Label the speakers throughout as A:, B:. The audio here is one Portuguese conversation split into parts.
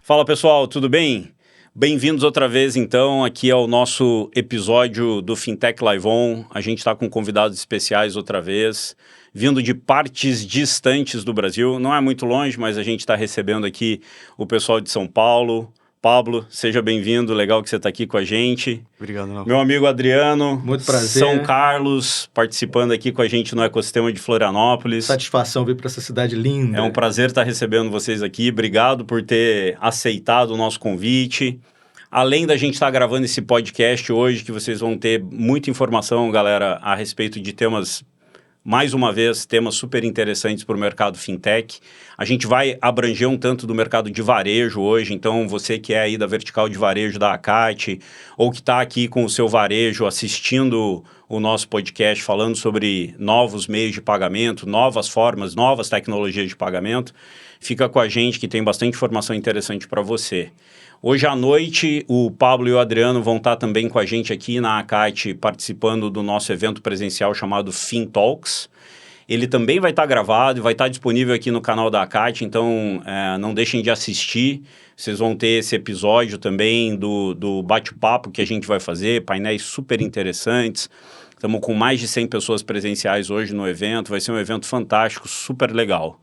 A: Fala pessoal, tudo bem? Bem-vindos outra vez então aqui ao nosso episódio do Fintech Live On. A gente está com convidados especiais outra vez, vindo de partes distantes do Brasil. Não é muito longe, mas a gente está recebendo aqui o pessoal de São Paulo. Pablo, seja bem-vindo, legal que você está aqui com a gente.
B: Obrigado, não.
A: Meu amigo Adriano,
C: muito prazer.
A: São Carlos, participando aqui com a gente no ecossistema de Florianópolis.
C: Satisfação vir para essa cidade linda.
A: É um prazer estar recebendo vocês aqui. Obrigado por ter aceitado o nosso convite. Além da gente estar gravando esse podcast hoje, que vocês vão ter muita informação, galera, a respeito de temas, mais uma vez, temas super interessantes para o mercado fintech. A gente vai abranger um tanto do mercado de varejo hoje, então você que é aí da vertical de varejo da Acate, ou que está aqui com o seu varejo assistindo o nosso podcast falando sobre novos meios de pagamento, novas formas, novas tecnologias de pagamento, fica com a gente que tem bastante informação interessante para você. Hoje à noite, o Pablo e o Adriano vão estar também com a gente aqui na Acate, participando do nosso evento presencial chamado FinTalks. Ele também vai estar gravado e vai estar disponível aqui no canal da Acate, então não deixem de assistir. Vocês vão ter esse episódio também do bate-papo que a gente vai fazer, painéis super interessantes. Estamos com mais de 100 pessoas presenciais hoje no evento, vai ser um evento fantástico, super legal.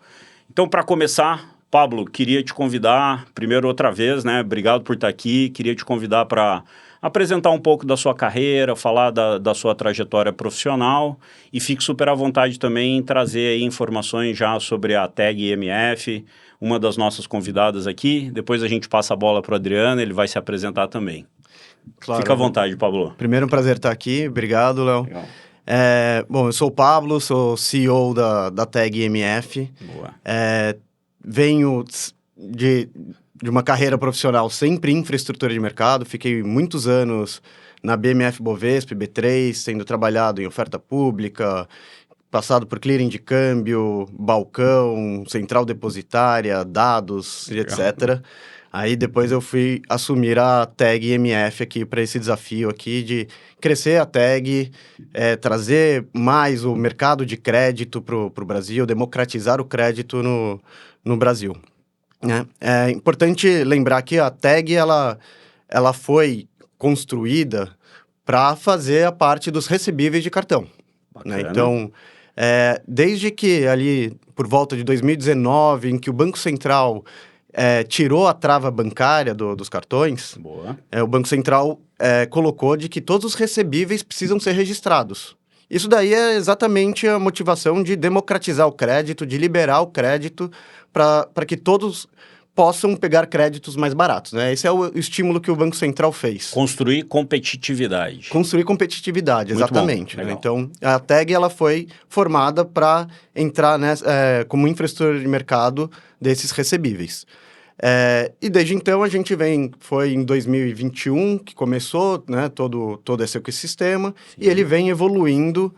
A: Então, para começar, Pablo, queria te convidar, primeiro outra vez, né? Obrigado por estar aqui, queria te convidar para apresentar um pouco da sua carreira, falar da sua trajetória profissional e fique super à vontade também em trazer aí informações já sobre a Tag IMF, uma das nossas convidadas aqui. Depois a gente passa a bola para o Adriano, ele vai se apresentar também.
B: Claro,
A: fica à vontade, Pablo.
B: Primeiro, um prazer estar aqui. Obrigado, Léo. Bom, eu sou o Pablo, sou CEO da Tag IMF.
A: Boa.
B: Venho de uma carreira profissional sempre em infraestrutura de mercado. Fiquei muitos anos na BMF Bovespa, B3, tendo trabalhado em oferta pública, passado por clearing de câmbio, balcão, central depositária, dados, etc. Aí depois eu fui assumir a Tag IMF aqui para esse desafio aqui de crescer a Tag, trazer mais o mercado de crédito para o Brasil, democratizar o crédito no Brasil. É importante lembrar que a Tag ela foi construída para fazer a parte dos recebíveis de cartão. Né? Então, desde que ali por volta de 2019, em que o Banco Central tirou a trava bancária dos cartões, o Banco Central colocou de que todos os recebíveis precisam ser registrados. Isso daí é exatamente a motivação de democratizar o crédito, de liberar o crédito para que todos possam pegar créditos mais baratos, né? Esse é o estímulo que o Banco Central fez.
A: Construir competitividade.
B: Construir competitividade,
A: muito
B: exatamente.
A: Bom,
B: né? Então, a Tag ela foi formada para entrar como infraestrutura de mercado desses recebíveis. E desde então a gente foi em 2021 que começou, né, todo esse ecossistema. Sim. E ele vem evoluindo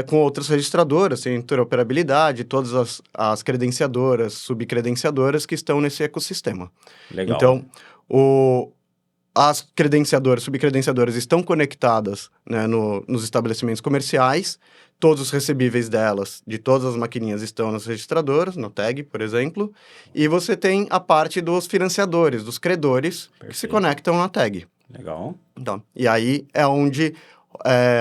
B: com outras registradoras, tem interoperabilidade, todas as credenciadoras, subcredenciadoras que estão nesse ecossistema.
A: Legal.
B: Então, as credenciadoras, subcredenciadoras estão conectadas, né, nos estabelecimentos comerciais. Todos os recebíveis delas, de todas as maquininhas, estão nas registradoras, no Tag, por exemplo. E você tem a parte dos financiadores, dos credores, Perfeito. Que se conectam na Tag.
A: Legal.
B: Então, e aí é onde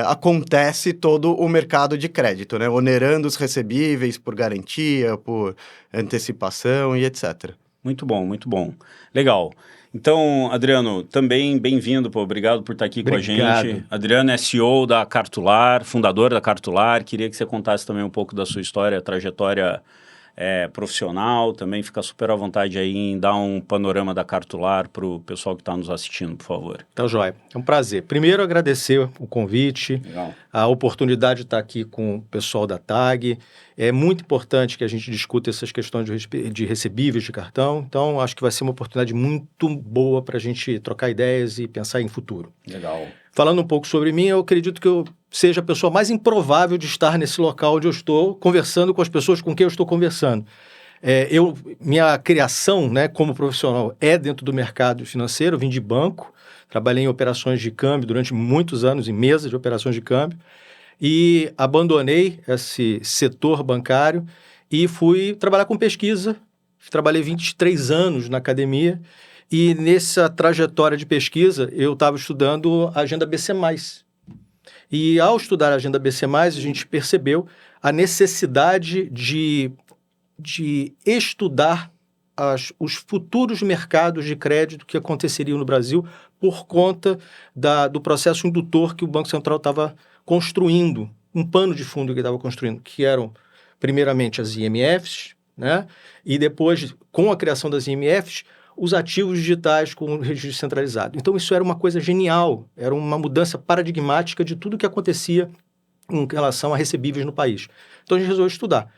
B: acontece todo o mercado de crédito, né? Onerando os recebíveis por garantia, por antecipação e etc.
A: Muito bom, muito bom. Legal. Então, Adriano, também bem-vindo, obrigado por estar aqui com a gente. Adriano é CEO da Cartular, fundador da Cartular. Queria que você contasse também um pouco da sua história, trajetória profissional. Também fica super à vontade aí em dar um panorama da Cartular para o pessoal que está nos assistindo, por favor.
C: Então, joia. É um prazer. Primeiro, agradecer o convite,
A: Legal.
C: A oportunidade de estar aqui com o pessoal da Tag. É muito importante que a gente discuta essas questões de recebíveis de cartão. Então, acho que vai ser uma oportunidade muito boa para a gente trocar ideias e pensar em futuro.
A: Legal.
C: Falando um pouco sobre mim, eu acredito que eu seja a pessoa mais improvável de estar nesse local onde eu estou conversando com as pessoas com quem eu estou conversando. Minha criação, né, como profissional é dentro do mercado financeiro. Eu vim de banco, trabalhei em operações de câmbio durante muitos anos, em mesas de operações de câmbio, e abandonei esse setor bancário e fui trabalhar com pesquisa. Trabalhei 23 anos na academia E nessa trajetória de pesquisa, eu estava estudando a agenda BC+. E ao estudar a agenda BC+, a gente percebeu a necessidade de estudar os futuros mercados de crédito que aconteceriam no Brasil por conta do processo indutor que o Banco Central estava construindo, um pano de fundo que estava construindo, que eram, primeiramente, as IMFs, né? E depois, com a criação das IMFs, os ativos digitais com o registro centralizado. Então, isso era uma coisa genial, era uma mudança paradigmática de tudo que acontecia em relação a recebíveis no país. Então, a gente resolveu estudar.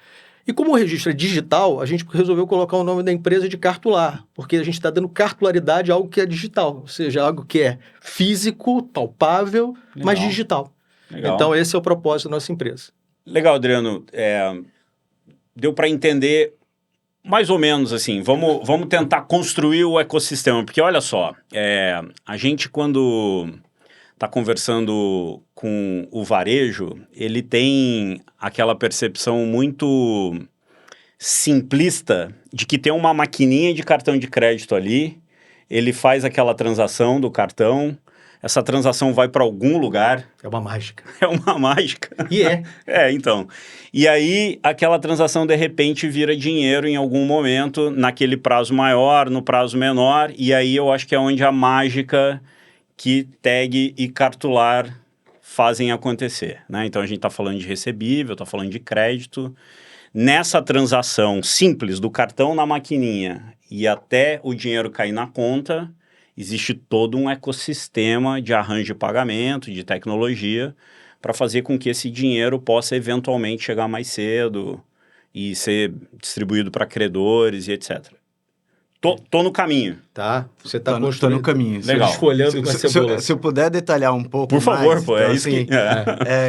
C: E como o registro é digital, a gente resolveu colocar o nome da empresa de cartular, porque a gente está dando cartularidade a algo que é digital, ou seja, algo que é físico, palpável, mas digital.
A: Legal.
C: Então, esse é o propósito da nossa empresa.
A: Legal, Adriano. Deu para entender mais ou menos assim. Vamos tentar construir o ecossistema, porque olha só, a gente quando está conversando com o varejo, ele tem aquela percepção muito simplista de que tem uma maquininha de cartão de crédito ali, ele faz aquela transação do cartão, essa transação vai para algum lugar.
C: É uma mágica.
A: É uma mágica.
C: E é.
A: Então. E aí, aquela transação, de repente, vira dinheiro em algum momento, naquele prazo maior, no prazo menor, e aí eu acho que é onde a mágica que tag e cartular fazem acontecer, né? Então, a gente está falando de recebível, está falando de crédito. Nessa transação simples do cartão na maquininha e até o dinheiro cair na conta, existe todo um ecossistema de arranjo de pagamento, de tecnologia, para fazer com que esse dinheiro possa eventualmente chegar mais cedo e ser distribuído para credores e etc. Tô no caminho.
C: Tá, você está
B: construindo. Tô no caminho.
A: Legal.
C: Esfolhando com a cebola.
B: Se eu puder detalhar um pouco
A: Por favor,
B: mais,
A: pô,
B: então,
A: é isso
B: assim,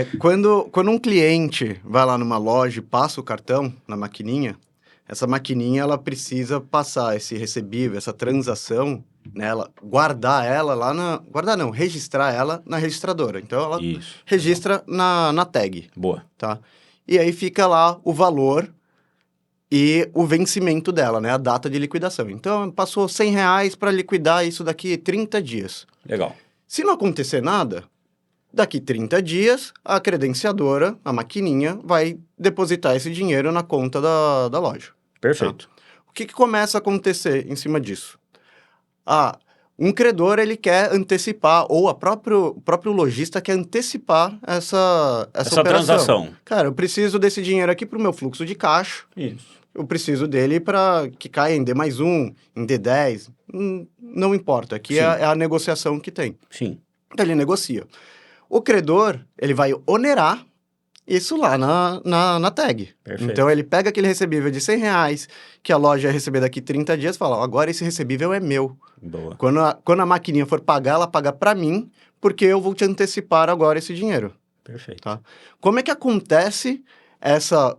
A: que...
B: quando um cliente vai lá numa loja e passa o cartão na maquininha, essa maquininha ela precisa passar esse recebível, essa transação, né, registrar ela na registradora. Então, ela registra na tag.
A: Boa.
B: Tá? E aí fica lá o valor e o vencimento dela, né? A data de liquidação. Então, passou R$100 para liquidar isso daqui 30 dias.
A: Legal.
B: Se não acontecer nada, daqui 30 dias, a credenciadora, a maquininha, vai depositar esse dinheiro na conta da loja.
A: Perfeito.
B: Tá? O que começa a acontecer em cima disso? Um credor, ele quer antecipar, ou o próprio lojista quer antecipar essa operação.
A: Transação.
B: Cara, eu preciso desse dinheiro aqui para o meu fluxo de caixa.
A: Isso.
B: Eu preciso dele para que caia em D+1, em D10. Não importa. Aqui é a negociação que tem.
A: Sim.
B: Então, ele negocia. O credor, ele vai onerar isso lá na tag.
A: Perfeito.
B: Então, ele pega aquele recebível de R$100 que a loja ia receber daqui 30 dias e fala, agora esse recebível é meu.
A: Boa.
B: Quando a maquininha for pagar, ela paga para mim, porque eu vou te antecipar agora esse dinheiro.
A: Perfeito.
B: Tá? Como é que acontece essa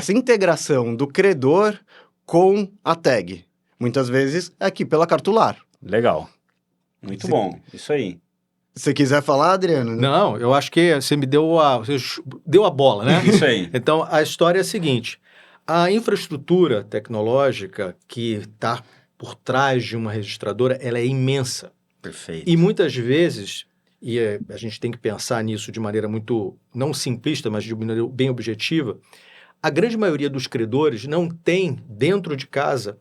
B: integração do credor com a tag? Muitas vezes é aqui pela cartular.
A: Legal. Muito bom. Isso aí.
B: Se quiser falar, Adriano?
C: Não, eu acho que você me deu a bola, né?
A: Isso aí.
C: Então, a história é a seguinte. A infraestrutura tecnológica que está por trás de uma registradora, ela é imensa.
A: Perfeito.
C: E muitas vezes, a gente tem que pensar nisso de maneira muito, não simplista, mas de maneira bem objetiva, a grande maioria dos credores não tem, dentro de casa,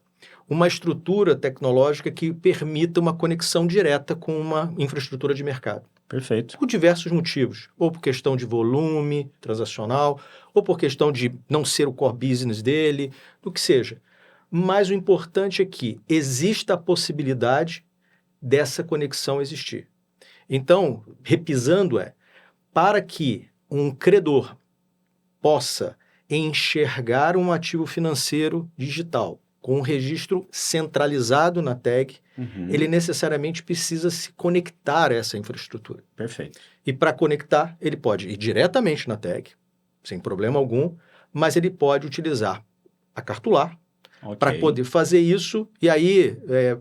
C: uma estrutura tecnológica que permita uma conexão direta com uma infraestrutura de mercado.
A: Perfeito.
C: Por diversos motivos. Ou por questão de volume transacional, ou por questão de não ser o core business dele, do que seja. Mas o importante é que exista a possibilidade dessa conexão existir. Então, repisando, para que um credor possa enxergar um ativo financeiro digital com um registro centralizado na tag, ele necessariamente precisa se conectar a essa infraestrutura.
A: Perfeito.
C: E para conectar, ele pode ir diretamente na tag, sem problema algum, mas ele pode utilizar a cartular para poder fazer isso, e aí,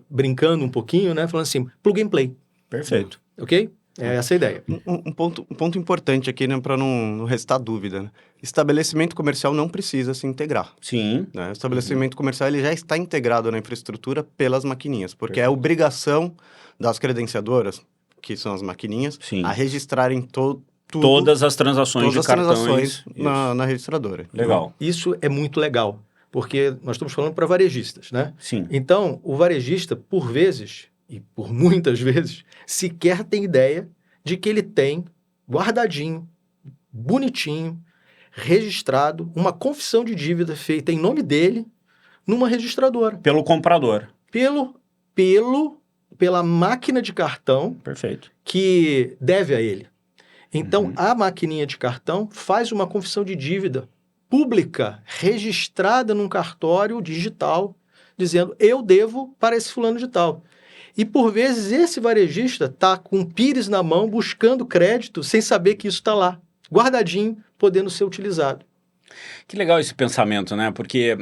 C: brincando um pouquinho, né, falando assim, plug and play.
A: Perfeito.
C: Ok? É essa a ideia.
B: Um ponto importante aqui, né, para não restar dúvida, né? Estabelecimento comercial não precisa se integrar.
A: Sim.
B: Né? O estabelecimento comercial ele já está integrado na infraestrutura pelas maquininhas, porque é
A: Perfeito.
B: obrigação das credenciadoras, que são as maquininhas,
A: Sim.
B: a registrarem tudo,
A: Todas as transações
B: todas
A: de
B: as
A: cartões.
B: transações
A: Isso.
B: na registradora.
A: Legal.
C: Isso é muito legal, porque nós estamos falando para varejistas, né?
A: Sim.
C: Então, o varejista, por vezes, e por muitas vezes, sequer tem ideia de que ele tem guardadinho, bonitinho, registrado, uma confissão de dívida feita em nome dele numa registradora.
A: Pelo comprador.
C: Pela máquina de cartão
A: Perfeito.
C: que deve a ele. Então, a maquininha de cartão faz uma confissão de dívida pública, registrada num cartório digital, dizendo, eu devo para esse fulano de tal. E, por vezes, esse varejista está com o pires na mão, buscando crédito, sem saber que isso está lá, guardadinho, podendo ser utilizado.
A: Que legal esse pensamento, né? Porque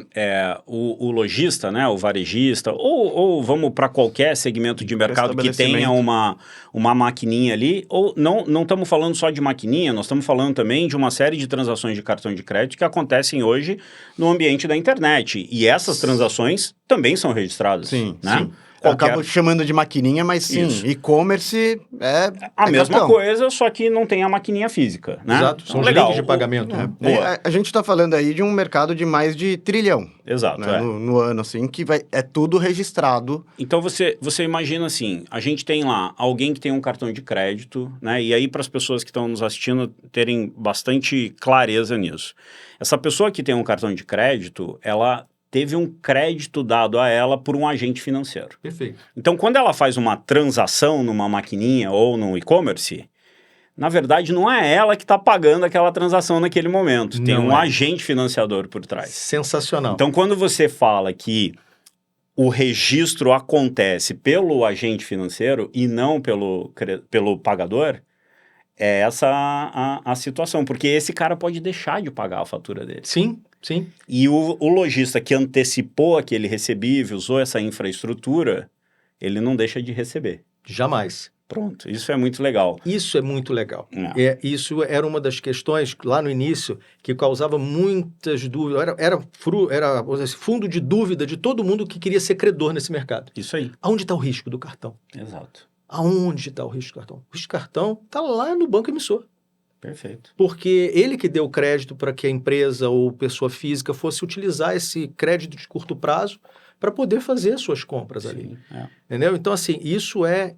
A: o lojista, né? O varejista, ou vamos para qualquer segmento de mercado que tenha uma maquininha ali, ou não estamos falando só de maquininha, nós estamos falando também de uma série de transações de cartão de crédito que acontecem hoje no ambiente da internet. E essas transações também são registradas.
B: Sim,
A: né?
B: sim. Eu acabo chamando de maquininha, mas sim, e-commerce
A: a mesma
B: cartão.
A: coisa, só que não tem a maquininha física, né?
C: Exato, são os
A: legal.
C: links de pagamento.
B: A gente está falando aí de um mercado de mais de trilhão.
A: Exato,
B: né, no ano, assim, que é tudo registrado.
A: Então, você imagina assim, a gente tem lá alguém que tem um cartão de crédito, né? E aí, para as pessoas que estão nos assistindo terem bastante clareza nisso. Essa pessoa que tem um cartão de crédito, ela teve um crédito dado a ela por um agente financeiro.
C: Perfeito.
A: Então, quando ela faz uma transação numa maquininha ou no e-commerce, na verdade, não é ela que está pagando aquela transação naquele momento. Tem um agente financiador por trás.
C: Sensacional.
A: Então, quando você fala que o registro acontece pelo agente financeiro e não pelo pagador, é essa a situação. Porque esse cara pode deixar de pagar a fatura dele.
C: Sim, sim.
A: E o lojista que antecipou aquele recebível, usou essa infraestrutura, ele não deixa de receber.
C: Jamais.
A: Pronto, isso é muito legal.
C: Isso é muito legal. Isso era uma das questões, lá no início, que causava muitas dúvidas. Era fundo de dúvida de todo mundo que queria ser credor nesse mercado.
A: Isso aí.
C: Aonde está o risco do cartão?
A: Exato.
C: Aonde está o risco do cartão? O risco do cartão está lá no banco emissor.
A: Perfeito.
C: Porque ele que deu crédito para que a empresa ou pessoa física fosse utilizar esse crédito de curto prazo para poder fazer suas compras ali. Entendeu? Então, assim, isso é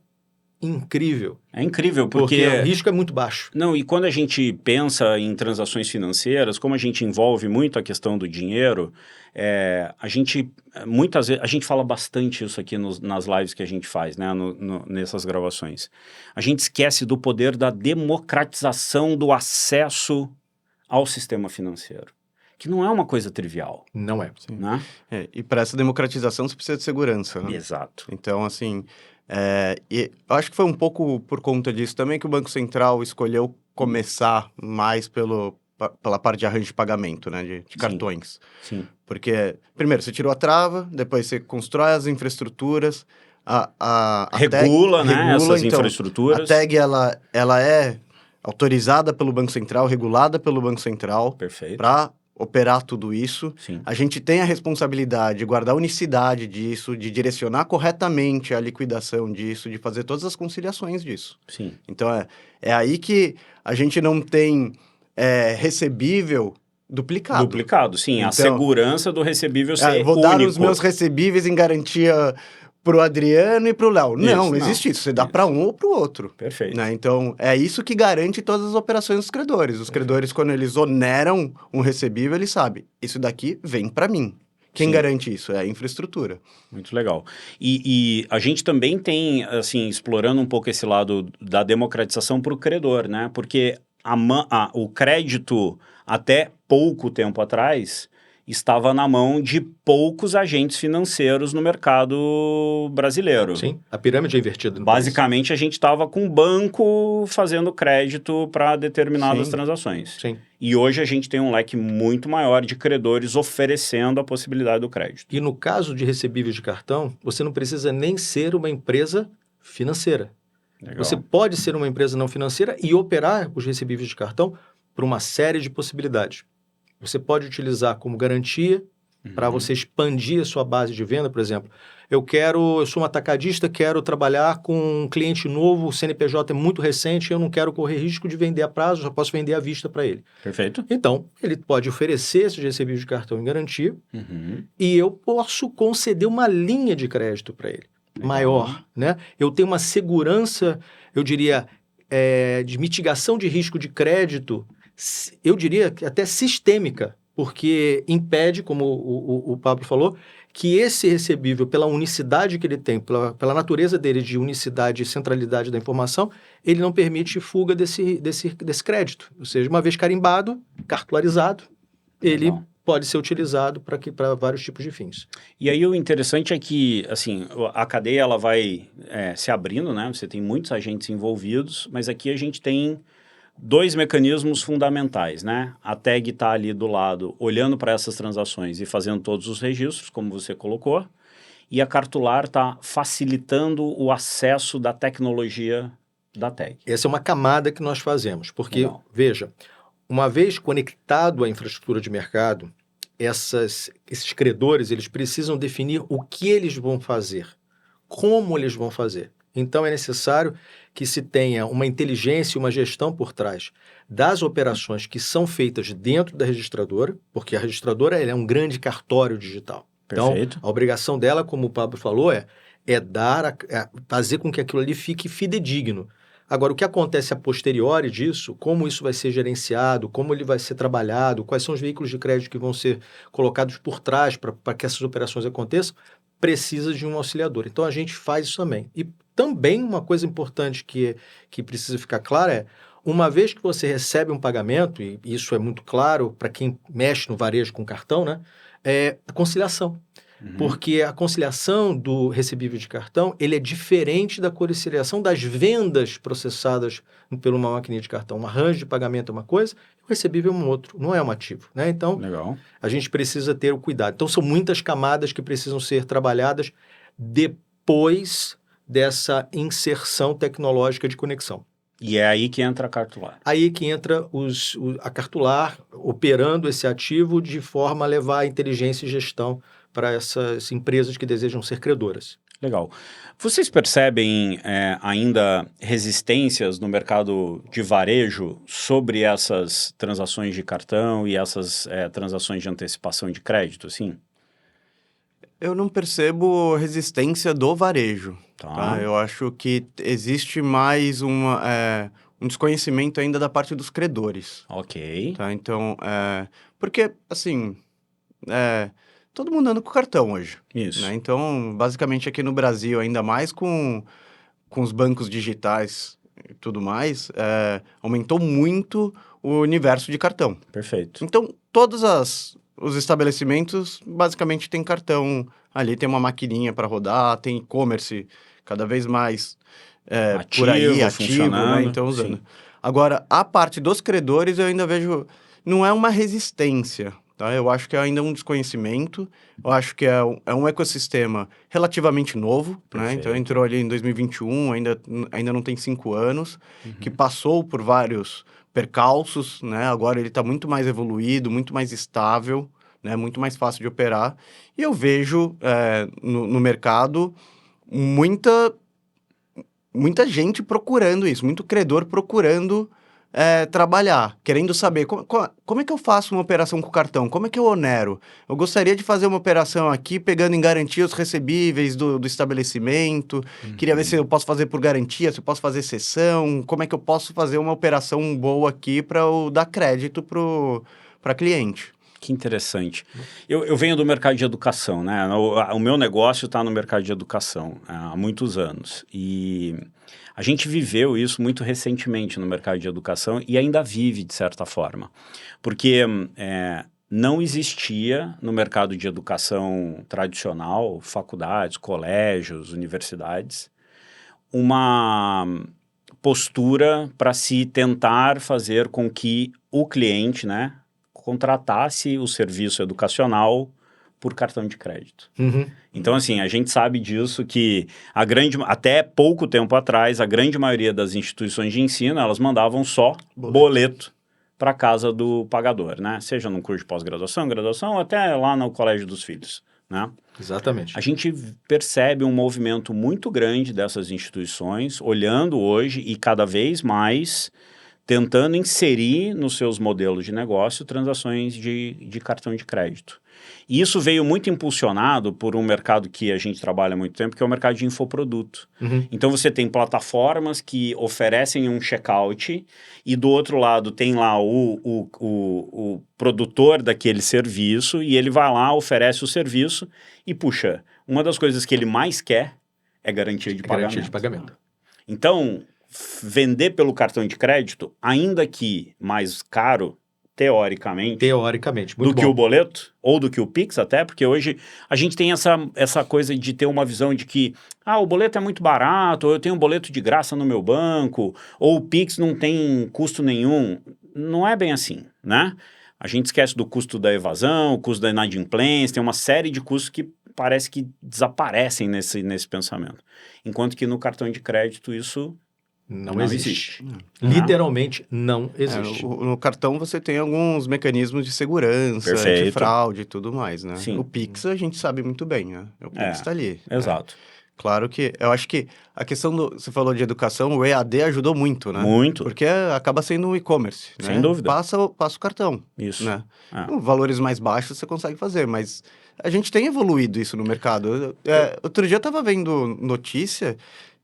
C: incrível.
A: É incrível, porque
C: o risco é muito baixo.
A: Não, e quando a gente pensa em transações financeiras, como a gente envolve muito a questão do dinheiro, muitas vezes, a gente fala bastante isso aqui nas lives que a gente faz, né, nessas gravações. A gente esquece do poder da democratização do acesso ao sistema financeiro, que não é uma coisa trivial.
C: Não é.
A: Né?
B: E para essa democratização você precisa de segurança. Né?
A: Exato.
B: Então, assim... e eu acho que foi um pouco por conta disso também que o Banco Central escolheu começar mais pela parte de arranjo de pagamento, né, de cartões.
A: Sim.
B: Porque, primeiro, você tirou a trava, depois você constrói as infraestruturas,
A: regula, né, essas
B: então,
A: infraestruturas.
B: A tag, ela é autorizada pelo Banco Central, regulada pelo Banco Central.
A: Perfeito.
B: Para operar tudo isso.
A: Sim.
B: A gente tem a responsabilidade de guardar a unicidade disso, de direcionar corretamente a liquidação disso, de fazer todas as conciliações disso.
A: Sim.
B: Então, é aí que a gente não tem recebível duplicado.
A: Duplicado, sim.
B: Então,
A: a segurança do recebível ser
B: vou
A: único.
B: dar os meus recebíveis em garantia pro Adriano e pro Léo. Não existe isso. Você dá para um ou pro outro.
A: Perfeito.
B: Né? Então, é isso que garante todas as operações dos credores. Os credores, quando eles oneram um recebível, eles sabem, isso daqui vem para mim. Quem garante isso? É a infraestrutura.
A: Muito legal. E a gente também tem, assim, explorando um pouco esse lado da democratização para o credor, né? Porque o crédito, até pouco tempo atrás, estava na mão de poucos agentes financeiros no mercado brasileiro.
C: Sim, a pirâmide é invertida.
A: Basicamente, a gente estava com um banco fazendo crédito para determinadas transações.
C: Sim.
A: E hoje a gente tem um leque muito maior de credores oferecendo a possibilidade do crédito.
C: E no caso de recebíveis de cartão, você não precisa nem ser uma empresa financeira.
A: Legal.
C: Você pode ser uma empresa não financeira e operar os recebíveis de cartão por uma série de possibilidades. Você pode utilizar como garantia para você expandir a sua base de venda, por exemplo. Eu sou um atacadista, quero trabalhar com um cliente novo, o CNPJ é muito recente, eu não quero correr risco de vender a prazo, já posso vender à vista para ele.
A: Perfeito.
C: Então, ele pode oferecer esses recebíveis de cartão em garantia e eu posso conceder uma linha de crédito para ele, maior, né? Eu tenho uma segurança, eu diria, de mitigação de risco de crédito, eu diria que até sistêmica, porque impede, como o Pablo falou, que esse recebível, pela unicidade que ele tem, pela natureza dele de unicidade e centralidade da informação, ele não permite fuga desse crédito. Ou seja, uma vez carimbado, cartularizado, ele pode ser utilizado para vários tipos de fins.
A: E aí o interessante é que, assim, a cadeia ela vai se abrindo, né? Você tem muitos agentes envolvidos, mas aqui a gente tem 2 mecanismos fundamentais, né? A tag está ali do lado, olhando para essas transações e fazendo todos os registros, como você colocou, e a Cartular está facilitando o acesso da tecnologia da tag.
C: Essa é uma camada que nós fazemos, porque, veja, uma vez conectado à infraestrutura de mercado, esses credores, eles precisam definir o que eles vão fazer, como eles vão fazer. Então, é necessário que se tenha uma inteligência e uma gestão por trás das operações que são feitas dentro da registradora, porque a registradora é um grande cartório digital.
A: Perfeito.
C: Então, a obrigação dela, como o Pablo falou, é fazer com que aquilo ali fique fidedigno. Agora, o que acontece a posteriori disso, como isso vai ser gerenciado, como ele vai ser trabalhado, quais são os veículos de crédito que vão ser colocados por trás para que essas operações aconteçam, precisa de um auxiliador. Então, a gente faz isso também. E também uma coisa importante que precisa ficar clara é, uma vez que você recebe um pagamento, e isso é muito claro para quem mexe no varejo com cartão, né, é a conciliação. Porque a conciliação do recebível de cartão, ele é diferente da conciliação das vendas processadas por uma maquininha de cartão. Um arranjo de pagamento é uma coisa, o recebível é um outro, não é um ativo, né? Então, a gente precisa ter o cuidado. Então, são muitas camadas que precisam ser trabalhadas depois dessa inserção tecnológica de conexão.
A: E é aí que entra a Cartular.
C: Aí que entra a Cartular operando esse ativo de forma a levar a inteligência e gestão para essas empresas que desejam ser credoras.
A: Legal. Vocês percebem ainda resistências no mercado de varejo sobre essas transações de cartão e essas transações de antecipação de crédito, assim?
B: Eu não percebo resistência do varejo.
A: Tá.
B: Eu acho que existe mais um desconhecimento ainda da parte dos credores.
A: Ok.
B: Tá? Então, porque, assim, todo mundo anda com cartão hoje.
A: Isso.
B: Né? Então, basicamente aqui no Brasil, ainda mais com os bancos digitais e tudo mais, aumentou muito o universo de cartão.
A: Perfeito.
B: Então, todos os estabelecimentos basicamente têm cartão ali, tem uma maquininha para rodar, tem e-commerce cada vez mais por aí, ativo, né? Então, usando. Sim. Agora, a parte dos credores eu ainda vejo, não é uma resistência, tá? Eu acho que é ainda um desconhecimento, eu acho que é um ecossistema relativamente novo, né? Então, entrou ali em 2021, ainda não tem 5 anos, que passou por vários percalços, né? Agora ele está muito mais evoluído, muito mais estável, né? Muito mais fácil de operar. E eu vejo no mercado muita gente procurando isso, muito credor procurando trabalhar, querendo saber como é que eu faço uma operação com cartão, como é que eu onero? Eu gostaria de fazer uma operação aqui pegando em garantia os recebíveis do estabelecimento, queria ver se eu posso fazer por garantia, se eu posso fazer cessão, como é que eu posso fazer uma operação boa aqui para eu dar crédito para cliente.
A: Que interessante. Eu venho do mercado de educação, né? O meu negócio está no mercado de educação há muitos anos. E a gente viveu isso muito recentemente no mercado de educação e ainda vive, de certa forma. Porque não existia no mercado de educação tradicional, faculdades, colégios, universidades, uma postura para se tentar fazer com que o cliente, né, contratasse o serviço educacional por cartão de crédito.
C: Uhum.
A: Então, assim, a gente sabe disso que até pouco tempo atrás, a grande maioria das instituições de ensino, elas mandavam só boleto para casa do pagador, né? Seja num curso de pós-graduação, graduação, ou até lá no colégio dos filhos, né?
C: Exatamente.
A: A gente percebe um movimento muito grande dessas instituições, olhando hoje e cada vez mais tentando inserir nos seus modelos de negócio transações de cartão de crédito. E isso veio muito impulsionado por um mercado que a gente trabalha há muito tempo, que é o mercado de infoproduto.
C: Uhum.
A: Então você tem plataformas que oferecem um checkout e do outro lado tem lá o produtor daquele serviço e ele vai lá, oferece o serviço e, puxa, uma das coisas que ele mais quer é garantia de pagamento.
C: Garantia de pagamento.
A: Então, vender pelo cartão de crédito, ainda que mais caro, teoricamente,
C: muito
A: do que o boleto, ou do que o Pix até, porque hoje a gente tem essa coisa de ter uma visão de que o boleto é muito barato, ou eu tenho um boleto de graça no meu banco, ou o Pix não tem custo nenhum. Não é bem assim, né? A gente esquece do custo da evasão, o custo da inadimplência, tem uma série de custos que parece que desaparecem nesse pensamento. Enquanto que no cartão de crédito isso não existe.
C: Literalmente não existe.
B: No cartão você tem alguns mecanismos de segurança,
A: Perfeito.
B: de fraude e tudo mais, né?
A: Sim.
B: O Pix a gente sabe muito bem, né? O Pix tá ali.
A: Exato.
B: Né? Claro que eu acho que a questão você falou de educação, o EAD ajudou muito, né?
A: Muito.
B: Porque acaba sendo um e-commerce, né?
A: Sem dúvida.
B: Passa o cartão.
A: Isso.
B: Né? Com valores mais baixos você consegue fazer, mas a gente tem evoluído isso no mercado. Outro dia eu tava vendo notícia,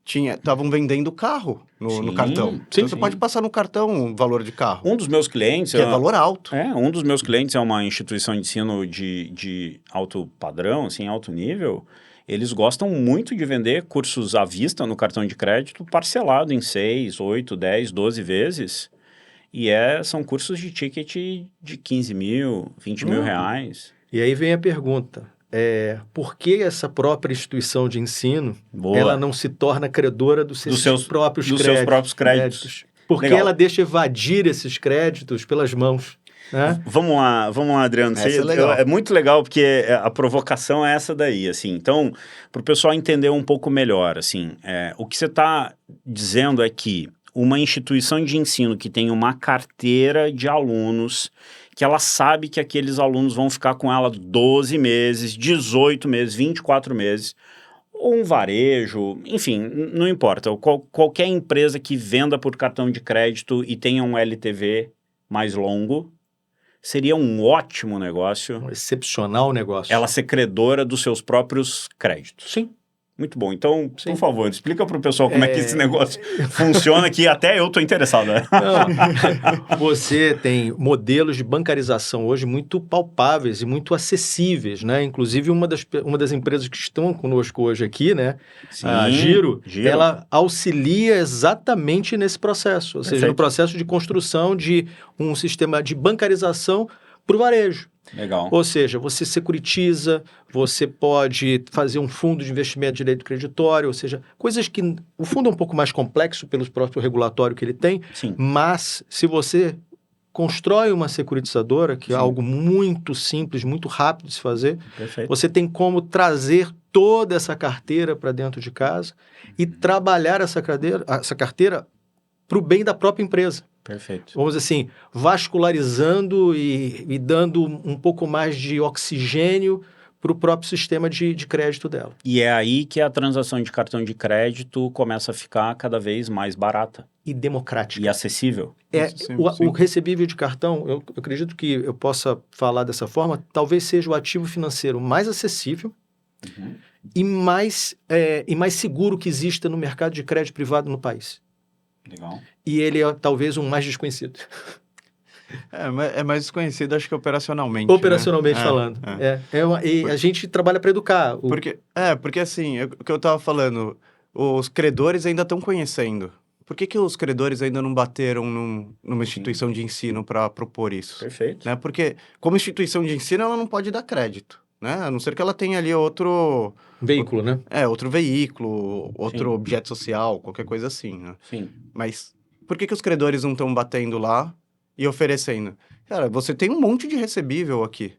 B: estavam vendendo carro no cartão. Então você pode passar no cartão o valor de carro.
A: Um dos meus clientes...
B: Que é valor alto.
A: Um dos meus clientes é uma instituição de ensino de alto padrão, assim, alto nível. Eles gostam muito de vender cursos à vista no cartão de crédito, parcelado em 6, 8, 10, 12 vezes. E são cursos de ticket de 15 mil, 20 mil reais.
C: E aí vem a pergunta. Por que essa própria instituição de ensino ela não se torna credora dos seus próprios créditos? Por que ela deixa evadir esses créditos pelas mãos? Né?
A: Vamos lá, Adriano. É muito legal porque a provocação é essa daí, assim. Então, para o pessoal entender um pouco melhor, assim, o que você está dizendo é que uma instituição de ensino que tem uma carteira de alunos, que ela sabe que aqueles alunos vão ficar com ela 12 meses, 18 meses, 24 meses, ou um varejo, enfim, não importa. Qualquer empresa que venda por cartão de crédito e tenha um LTV mais longo, seria um ótimo negócio.
C: Um excepcional negócio.
A: Ela ser credora dos seus próprios créditos.
C: Sim.
A: Muito bom. Então, por favor, explica para o pessoal como é que esse negócio funciona, que até eu estou interessado. Né?
C: Não, você tem modelos de bancarização hoje muito palpáveis e muito acessíveis, né? Inclusive, uma das empresas que estão conosco hoje aqui, né?
A: Sim,
C: a Giro, ela auxilia exatamente nesse processo, ou seja, no processo de construção de um sistema de bancarização para o varejo.
A: Legal.
C: Ou seja, você securitiza, você pode fazer um fundo de investimento de direito creditório, ou seja, coisas que... O fundo é um pouco mais complexo pelo próprio regulatório que ele tem, mas se você constrói uma securitizadora, que é algo muito simples, muito rápido de se fazer, você tem como trazer toda essa carteira para dentro de casa e trabalhar essa carteira para o bem da própria empresa.
A: Perfeito.
C: Vamos dizer assim, vascularizando e dando um pouco mais de oxigênio para o próprio sistema de crédito dela.
A: E é aí que a transação de cartão de crédito começa a ficar cada vez mais barata.
C: E democrática.
A: E acessível.
C: O recebível de cartão, eu acredito que eu possa falar dessa forma, talvez seja o ativo financeiro mais acessível e mais seguro que exista no mercado de crédito privado no país.
A: Legal.
C: E ele é talvez um mais desconhecido.
B: É mais desconhecido, acho que operacionalmente.
C: Operacionalmente falando. E a gente trabalha para educar.
B: Porque assim, o que eu estava falando, os credores ainda estão conhecendo. Por que os credores ainda não bateram numa instituição de ensino para propor isso?
A: Perfeito.
B: Né? Porque, como instituição de ensino, ela não pode dar crédito. Né? A não ser que ela tenha ali outro...
C: Veículo, né?
B: Outro veículo, outro objeto social, qualquer coisa assim, né?
A: Sim.
B: Mas por que os credores não estão batendo lá e oferecendo? Cara, você tem um monte de recebível aqui,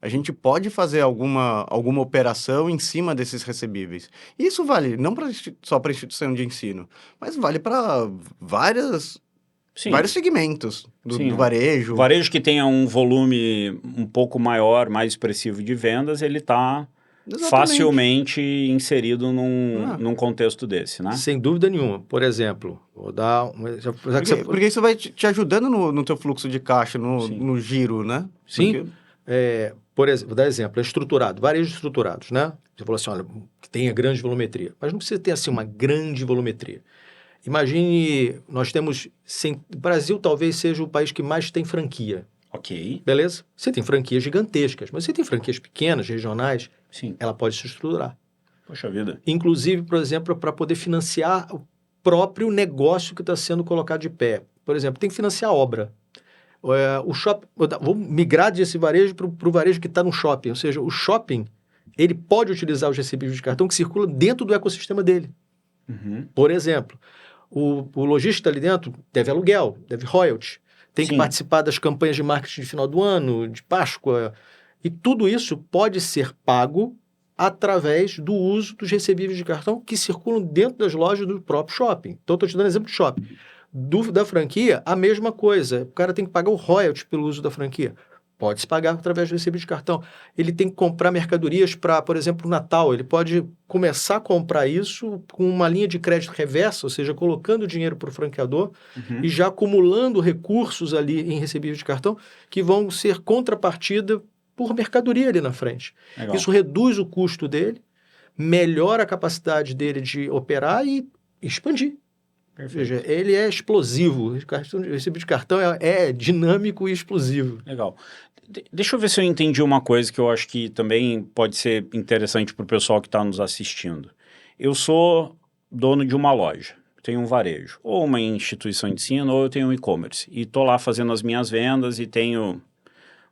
B: a gente pode fazer alguma operação em cima desses recebíveis. Isso vale não só para instituição de ensino, mas vale para vários segmentos do varejo.
A: O varejo que tenha um volume um pouco maior, mais expressivo de vendas, ele está facilmente inserido num contexto desse, né?
C: Sem dúvida nenhuma. Por exemplo, vou dar um exemplo.
B: Porque isso vai te ajudando no teu fluxo de caixa, no giro, né?
C: Sim. Por exemplo, vou dar exemplo, é estruturado, varejos estruturados, né? Você falou assim, olha, que tenha grande volumetria. Mas não precisa ter, assim, uma grande volumetria. Imagine, nós temos... o Brasil talvez seja o país que mais tem franquia.
A: Ok.
C: Beleza? Você tem franquias gigantescas, mas você tem franquias pequenas, regionais,
A: sim,
C: ela pode se estruturar.
A: Poxa vida.
C: Inclusive, por exemplo, para poder financiar o próprio negócio que está sendo colocado de pé. Por exemplo, tem que financiar a obra. O shopping, vou migrar desse varejo para o varejo que está no shopping. Ou seja, o shopping, ele pode utilizar os recebíveis de cartão que circulam dentro do ecossistema dele.
A: Uhum.
C: Por exemplo, o lojista ali dentro deve aluguel, deve royalty, tem que participar das campanhas de marketing de final do ano, de Páscoa, e tudo isso pode ser pago através do uso dos recebíveis de cartão que circulam dentro das lojas do próprio shopping. Então, estou te dando exemplo de shopping. Da franquia, a mesma coisa. O cara tem que pagar o royalty pelo uso da franquia. Pode-se pagar através do recebível de cartão. Ele tem que comprar mercadorias para, por exemplo, o Natal. Ele pode começar a comprar isso com uma linha de crédito reversa, ou seja, colocando dinheiro para o franqueador e já acumulando recursos ali em recebível de cartão que vão ser contrapartida por mercadoria ali na frente.
A: Legal.
C: Isso reduz o custo dele, melhora a capacidade dele de operar e expandir.
A: Perfeito.
C: Ou seja, ele é explosivo. O recebível de cartão é dinâmico e explosivo.
A: Legal. Deixa eu ver se eu entendi uma coisa que eu acho que também pode ser interessante para o pessoal que está nos assistindo. Eu sou dono de uma loja, tenho um varejo, ou uma instituição de ensino, ou eu tenho um e-commerce. E estou lá fazendo as minhas vendas e tenho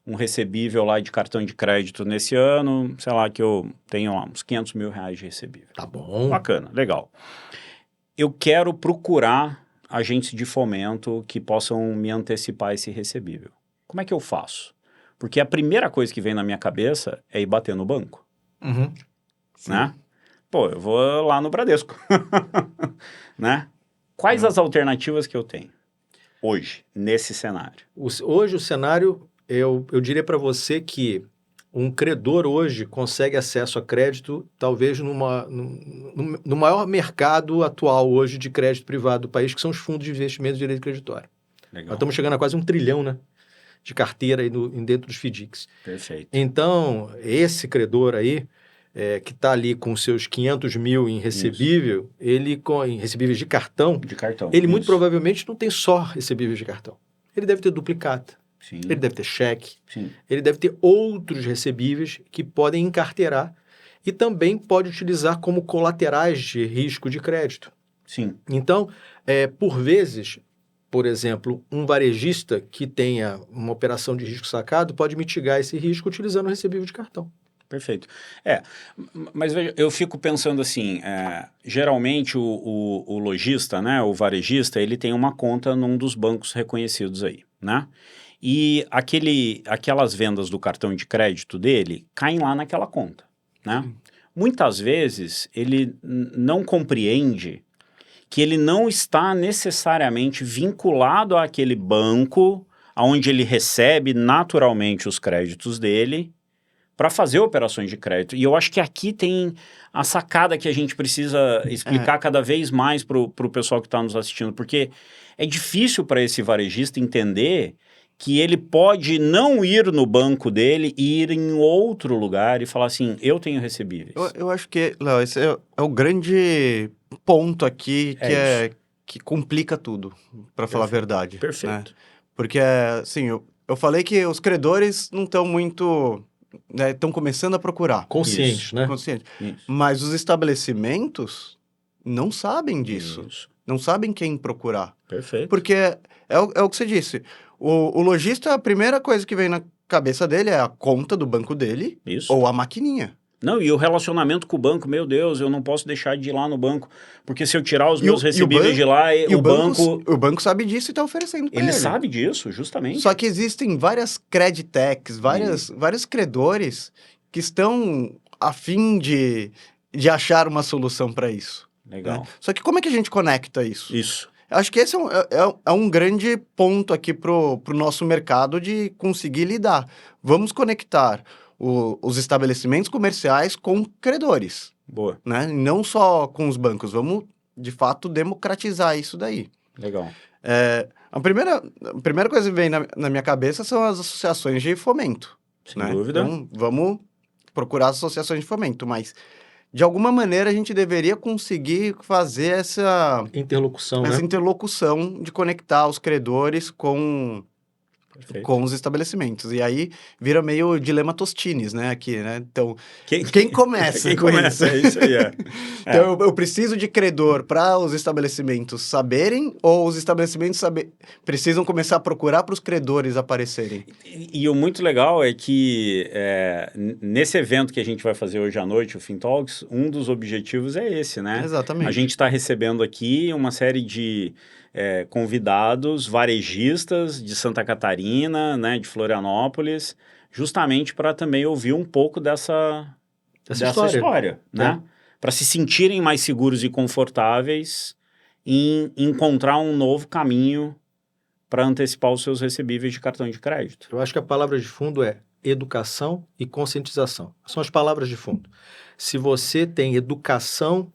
A: um recebível lá de cartão de crédito nesse ano, sei lá, que eu tenho lá, uns 500 mil reais de recebível.
C: Tá bom.
A: Bacana, legal. Eu quero procurar agentes de fomento que possam me antecipar esse recebível. Como é que eu faço? Porque a primeira coisa que vem na minha cabeça é ir bater no banco, né? Pô, eu vou lá no Bradesco, né? Quais as alternativas que eu tenho hoje, nesse cenário?
C: Hoje o cenário, eu diria para você que um credor hoje consegue acesso a crédito talvez no maior mercado atual hoje de crédito privado do país, que são os fundos de investimento de direito creditório.
A: Legal.
C: Nós estamos chegando a quase 1 trilhão, né, de carteira aí dentro dos FDICs.
A: Perfeito.
C: Então, esse credor aí, que está ali com seus 500 mil em recebível, em recebíveis de cartão, ele muito provavelmente não tem só recebíveis de cartão. Ele deve ter duplicata.
A: Sim.
C: Ele deve ter cheque,
A: Sim.
C: Ele deve ter outros recebíveis que podem encarteirar e também pode utilizar como colaterais de risco de crédito.
A: Sim.
C: Então, por vezes, por exemplo, um varejista que tenha uma operação de risco sacado pode mitigar esse risco utilizando o recebível de cartão.
A: Perfeito. Mas veja, eu fico pensando assim, geralmente o lojista, né, o varejista, ele tem uma conta num dos bancos reconhecidos aí, né? E aquelas vendas do cartão de crédito dele caem lá naquela conta, né? Muitas vezes ele não compreende que ele não está necessariamente vinculado àquele banco onde ele recebe naturalmente os créditos dele para fazer operações de crédito. E eu acho que aqui tem a sacada que a gente precisa explicar cada vez mais para o pessoal que está nos assistindo, porque é difícil para esse varejista entender que ele pode não ir no banco dele e ir em outro lugar e falar assim, eu tenho recebíveis.
B: Eu acho que, Léo, esse é o grande ponto aqui que complica tudo, para falar a verdade.
A: Perfeito.
B: Né? Porque, assim, eu falei que os credores não estão muito... Estão começando a procurar.
C: Conscientes, né?
B: Conscientes. Mas os estabelecimentos não sabem disso.
A: Isso.
B: Não sabem quem procurar.
A: Perfeito.
B: Porque é o que você disse. O lojista, a primeira coisa que vem na cabeça dele é a conta do banco dele ou a maquininha.
A: Não, e o relacionamento com o banco, meu Deus, eu não posso deixar de ir lá no banco, porque se eu tirar os meus recebíveis de lá, o banco...
B: O banco sabe disso e está oferecendo para ele.
A: Ele sabe disso, justamente.
B: Só que existem várias creditechs, vários credores que estão a fim de achar uma solução para isso.
A: Legal.
B: Né? Só que como é que a gente conecta isso?
A: Isso.
B: Acho que esse é um grande ponto aqui pro nosso mercado de conseguir lidar. Vamos conectar os estabelecimentos comerciais com credores.
A: Boa.
B: Né? Não só com os bancos. Vamos, de fato, democratizar isso daí.
A: Legal.
B: A primeira coisa que vem na minha cabeça são as associações de fomento.
A: Sem dúvida.
B: Então, vamos procurar as associações de fomento, mas... De alguma maneira, a gente deveria conseguir fazer essa
C: interlocução
B: de conectar os credores com os estabelecimentos. E aí, vira meio dilema Tostines, né? Aqui, né? Então, quem começa
A: quem
B: com
A: começa?
B: isso?
A: É isso aí,
B: Então, eu preciso de credor para os estabelecimentos saberem ou os estabelecimentos precisam começar a procurar para os credores aparecerem?
A: E o muito legal é que nesse evento que a gente vai fazer hoje à noite, o FinTalks, um dos objetivos é esse, né?
B: Exatamente.
A: A gente está recebendo aqui uma série de convidados, varejistas de Santa Catarina, né, de Florianópolis, justamente para também ouvir um pouco dessa história, né? Para se sentirem mais seguros e confortáveis em encontrar um novo caminho para antecipar os seus recebíveis de cartão de crédito.
C: Eu acho que a palavra de fundo é educação e conscientização. São as palavras de fundo. Se você tem educação,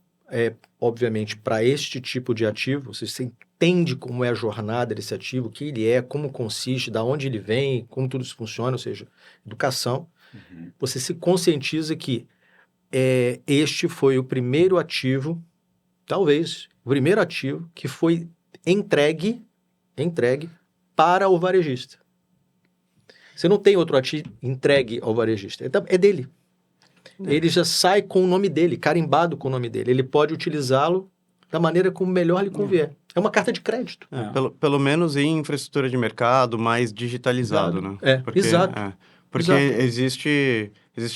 C: obviamente, para este tipo de ativo, se você entende como é a jornada desse ativo, o que ele é, como consiste, de onde ele vem, como tudo isso funciona, ou seja, educação, você se conscientiza que este foi o primeiro ativo, talvez, o primeiro ativo que foi entregue para o varejista. Você não tem outro ativo entregue ao varejista, é dele. Ele já sai com o nome dele, carimbado com o nome dele. Ele pode utilizá-lo da maneira como melhor lhe convier. É uma carta de crédito.
B: Pelo menos em infraestrutura de mercado mais digitalizado, né?
C: Exato.
B: Porque existe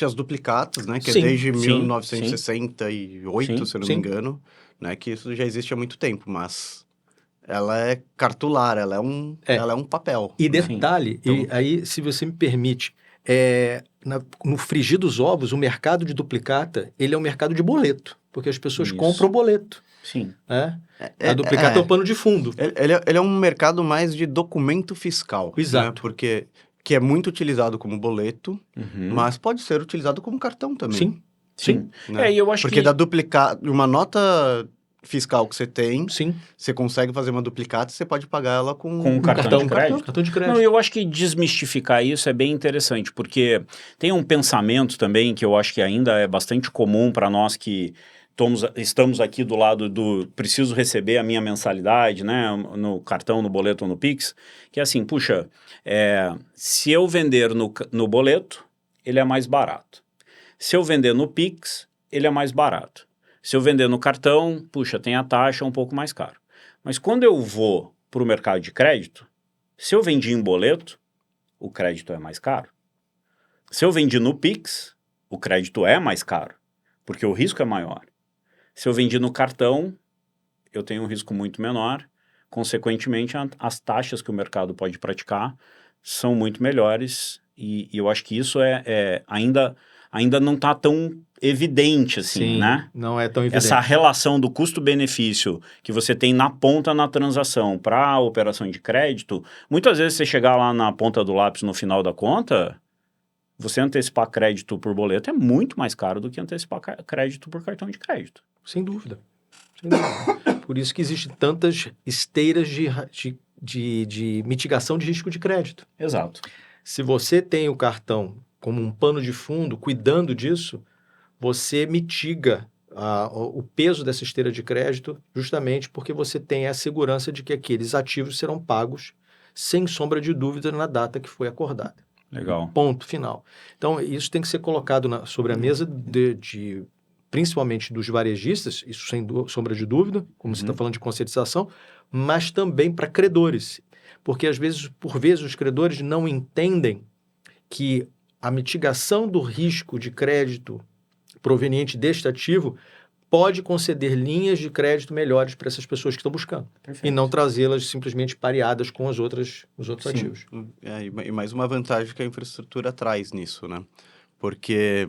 B: as duplicatas, né? Que é desde 1968, se eu não me engano, né? Que isso já existe há muito tempo, mas ela é cartular, ela é um papel.
C: E detalhe, e aí, se você me permite, no frigir dos ovos, o mercado de duplicata, ele é um mercado de boleto, porque as pessoas compram boleto.
A: Sim.
C: A duplicata é o pano de fundo.
B: Ele é um mercado mais de documento fiscal.
C: Exato.
B: Né? Porque que é muito utilizado como boleto, mas pode ser utilizado como cartão também.
A: Sim.
B: Né?
A: E eu acho
B: porque da duplicata, uma nota fiscal que você tem,
C: Sim.
B: Você consegue fazer uma duplicata e você pode pagar ela com
A: um cartão de crédito.
C: Cartão de crédito.
A: Não, eu acho que desmistificar isso é bem interessante, porque tem um pensamento também que eu acho que ainda é bastante comum para nós que estamos aqui do lado do preciso receber a minha mensalidade, né, no cartão, no boleto ou no Pix, que é assim, puxa, se eu vender no boleto, ele é mais barato. Se eu vender no Pix, ele é mais barato. Se eu vender no cartão, puxa, tem a taxa um pouco mais caro. Mas quando eu vou para o mercado de crédito, se eu vendi em boleto, o crédito é mais caro. Se eu vendi no Pix, o crédito é mais caro, porque o risco é maior. Se eu vendi no cartão, eu tenho um risco muito menor. Consequentemente, as taxas que o mercado pode praticar são muito melhores. E eu acho que isso ainda não está tão evidente assim, né?
C: Não é tão evidente.
A: Essa relação do custo-benefício que você tem na ponta na transação para a operação de crédito, muitas vezes você chegar lá na ponta do lápis no final da conta, você antecipar crédito por boleto é muito mais caro do que antecipar crédito por cartão de crédito.
C: Sem dúvida. Por isso que existem tantas esteiras de mitigação de risco de crédito.
A: Exato.
C: Se você tem o cartão como um pano de fundo, cuidando disso, você mitiga o peso dessa esteira de crédito justamente porque você tem a segurança de que aqueles ativos serão pagos sem sombra de dúvida na data que foi acordada.
A: Legal.
C: Ponto final. Então, isso tem que ser colocado sobre a mesa principalmente dos varejistas, isso sem sombra de dúvida, como você está falando de conscientização, mas também para credores. Porque, por vezes, os credores não entendem que a mitigação do risco de crédito proveniente deste ativo, pode conceder linhas de crédito melhores para essas pessoas que estão buscando.
A: Perfeito.
C: E não trazê-las simplesmente pareadas com os outros ativos.
B: E mais uma vantagem que a infraestrutura traz nisso, né? Porque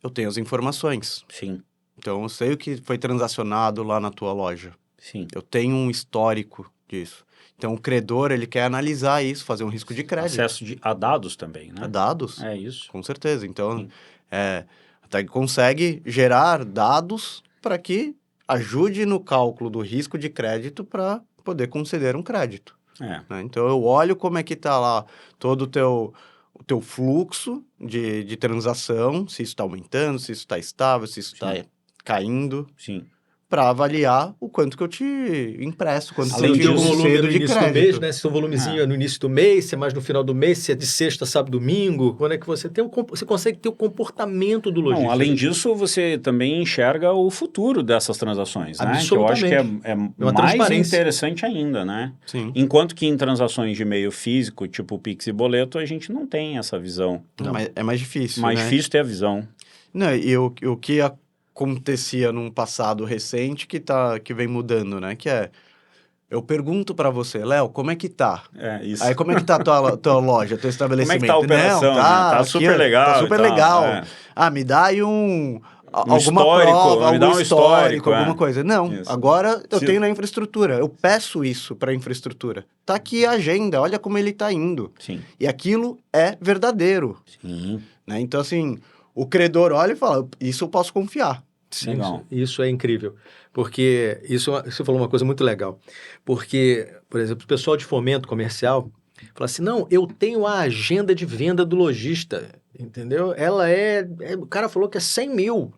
B: eu tenho as informações.
A: Sim,
B: Então, eu sei o que foi transacionado lá na tua loja.
A: sim.
B: Eu tenho um histórico disso. Então, o credor, ele quer analisar isso, fazer um risco de crédito.
A: Acesso a dados também, né?
B: A dados,
A: É isso.
B: com certeza. Então,
A: Sim.
B: a TAG consegue gerar dados para que ajude no cálculo do risco de crédito para poder conceder um crédito.
A: É.
B: Né? Então, eu olho como é que está lá todo o teu fluxo de transação, se isso está aumentando, se isso está estável, se isso está caindo,
A: Sim.
B: para avaliar o quanto que eu te empresto, quanto que
A: Além
B: eu te
A: disso,
C: volume
B: concedo
C: no
B: de
C: início do mês,
B: crédito.
C: né? Se o volumezinho é no início do mês, se é mais no final do mês, se é de sexta, sábado, domingo, quando é que você tem você consegue ter o comportamento do lojista.
A: Não, além disso, você também enxerga o futuro dessas transações, né? Que eu acho que é
C: uma
A: mais
C: transparência.
A: interessante ainda, né?
B: Sim.
A: Enquanto que em transações de meio físico, tipo Pix e boleto, a gente não tem essa visão.
B: Mas é mais difícil,
A: Mais
B: né?
A: difícil ter a visão.
B: Não, e o que acontecia num passado recente que vem mudando, né? Que é, eu pergunto para você, Léo, como é que tá?
A: É isso.
B: Aí, como é que tá a tua loja, teu estabelecimento?
A: Como é que tá a operação,
B: Não,
A: né? Tá
B: aqui,
A: super legal
B: Tá
A: e
B: super
A: tal,
B: legal.
A: é.
B: Ah, me dá aí alguma
A: histórico,
B: prova,
A: me dá
B: algum
A: um
B: histórico,
A: histórico,
B: alguma
A: é.
B: coisa. Não,
A: Isso.
B: agora eu
A: Se-
B: tenho na infraestrutura. Eu peço isso para a infraestrutura. Tá aqui a agenda, olha como ele tá indo.
A: Sim.
B: E aquilo é verdadeiro,
A: Sim.
B: né? Então, assim, o credor olha e fala, isso eu posso confiar.
C: Sim,
A: Legal.
C: isso é incrível, porque você falou uma coisa muito legal, porque, por exemplo, o pessoal de fomento comercial fala assim, não, eu tenho a agenda de venda do lojista, entendeu? Ela o cara falou que é 100 mil,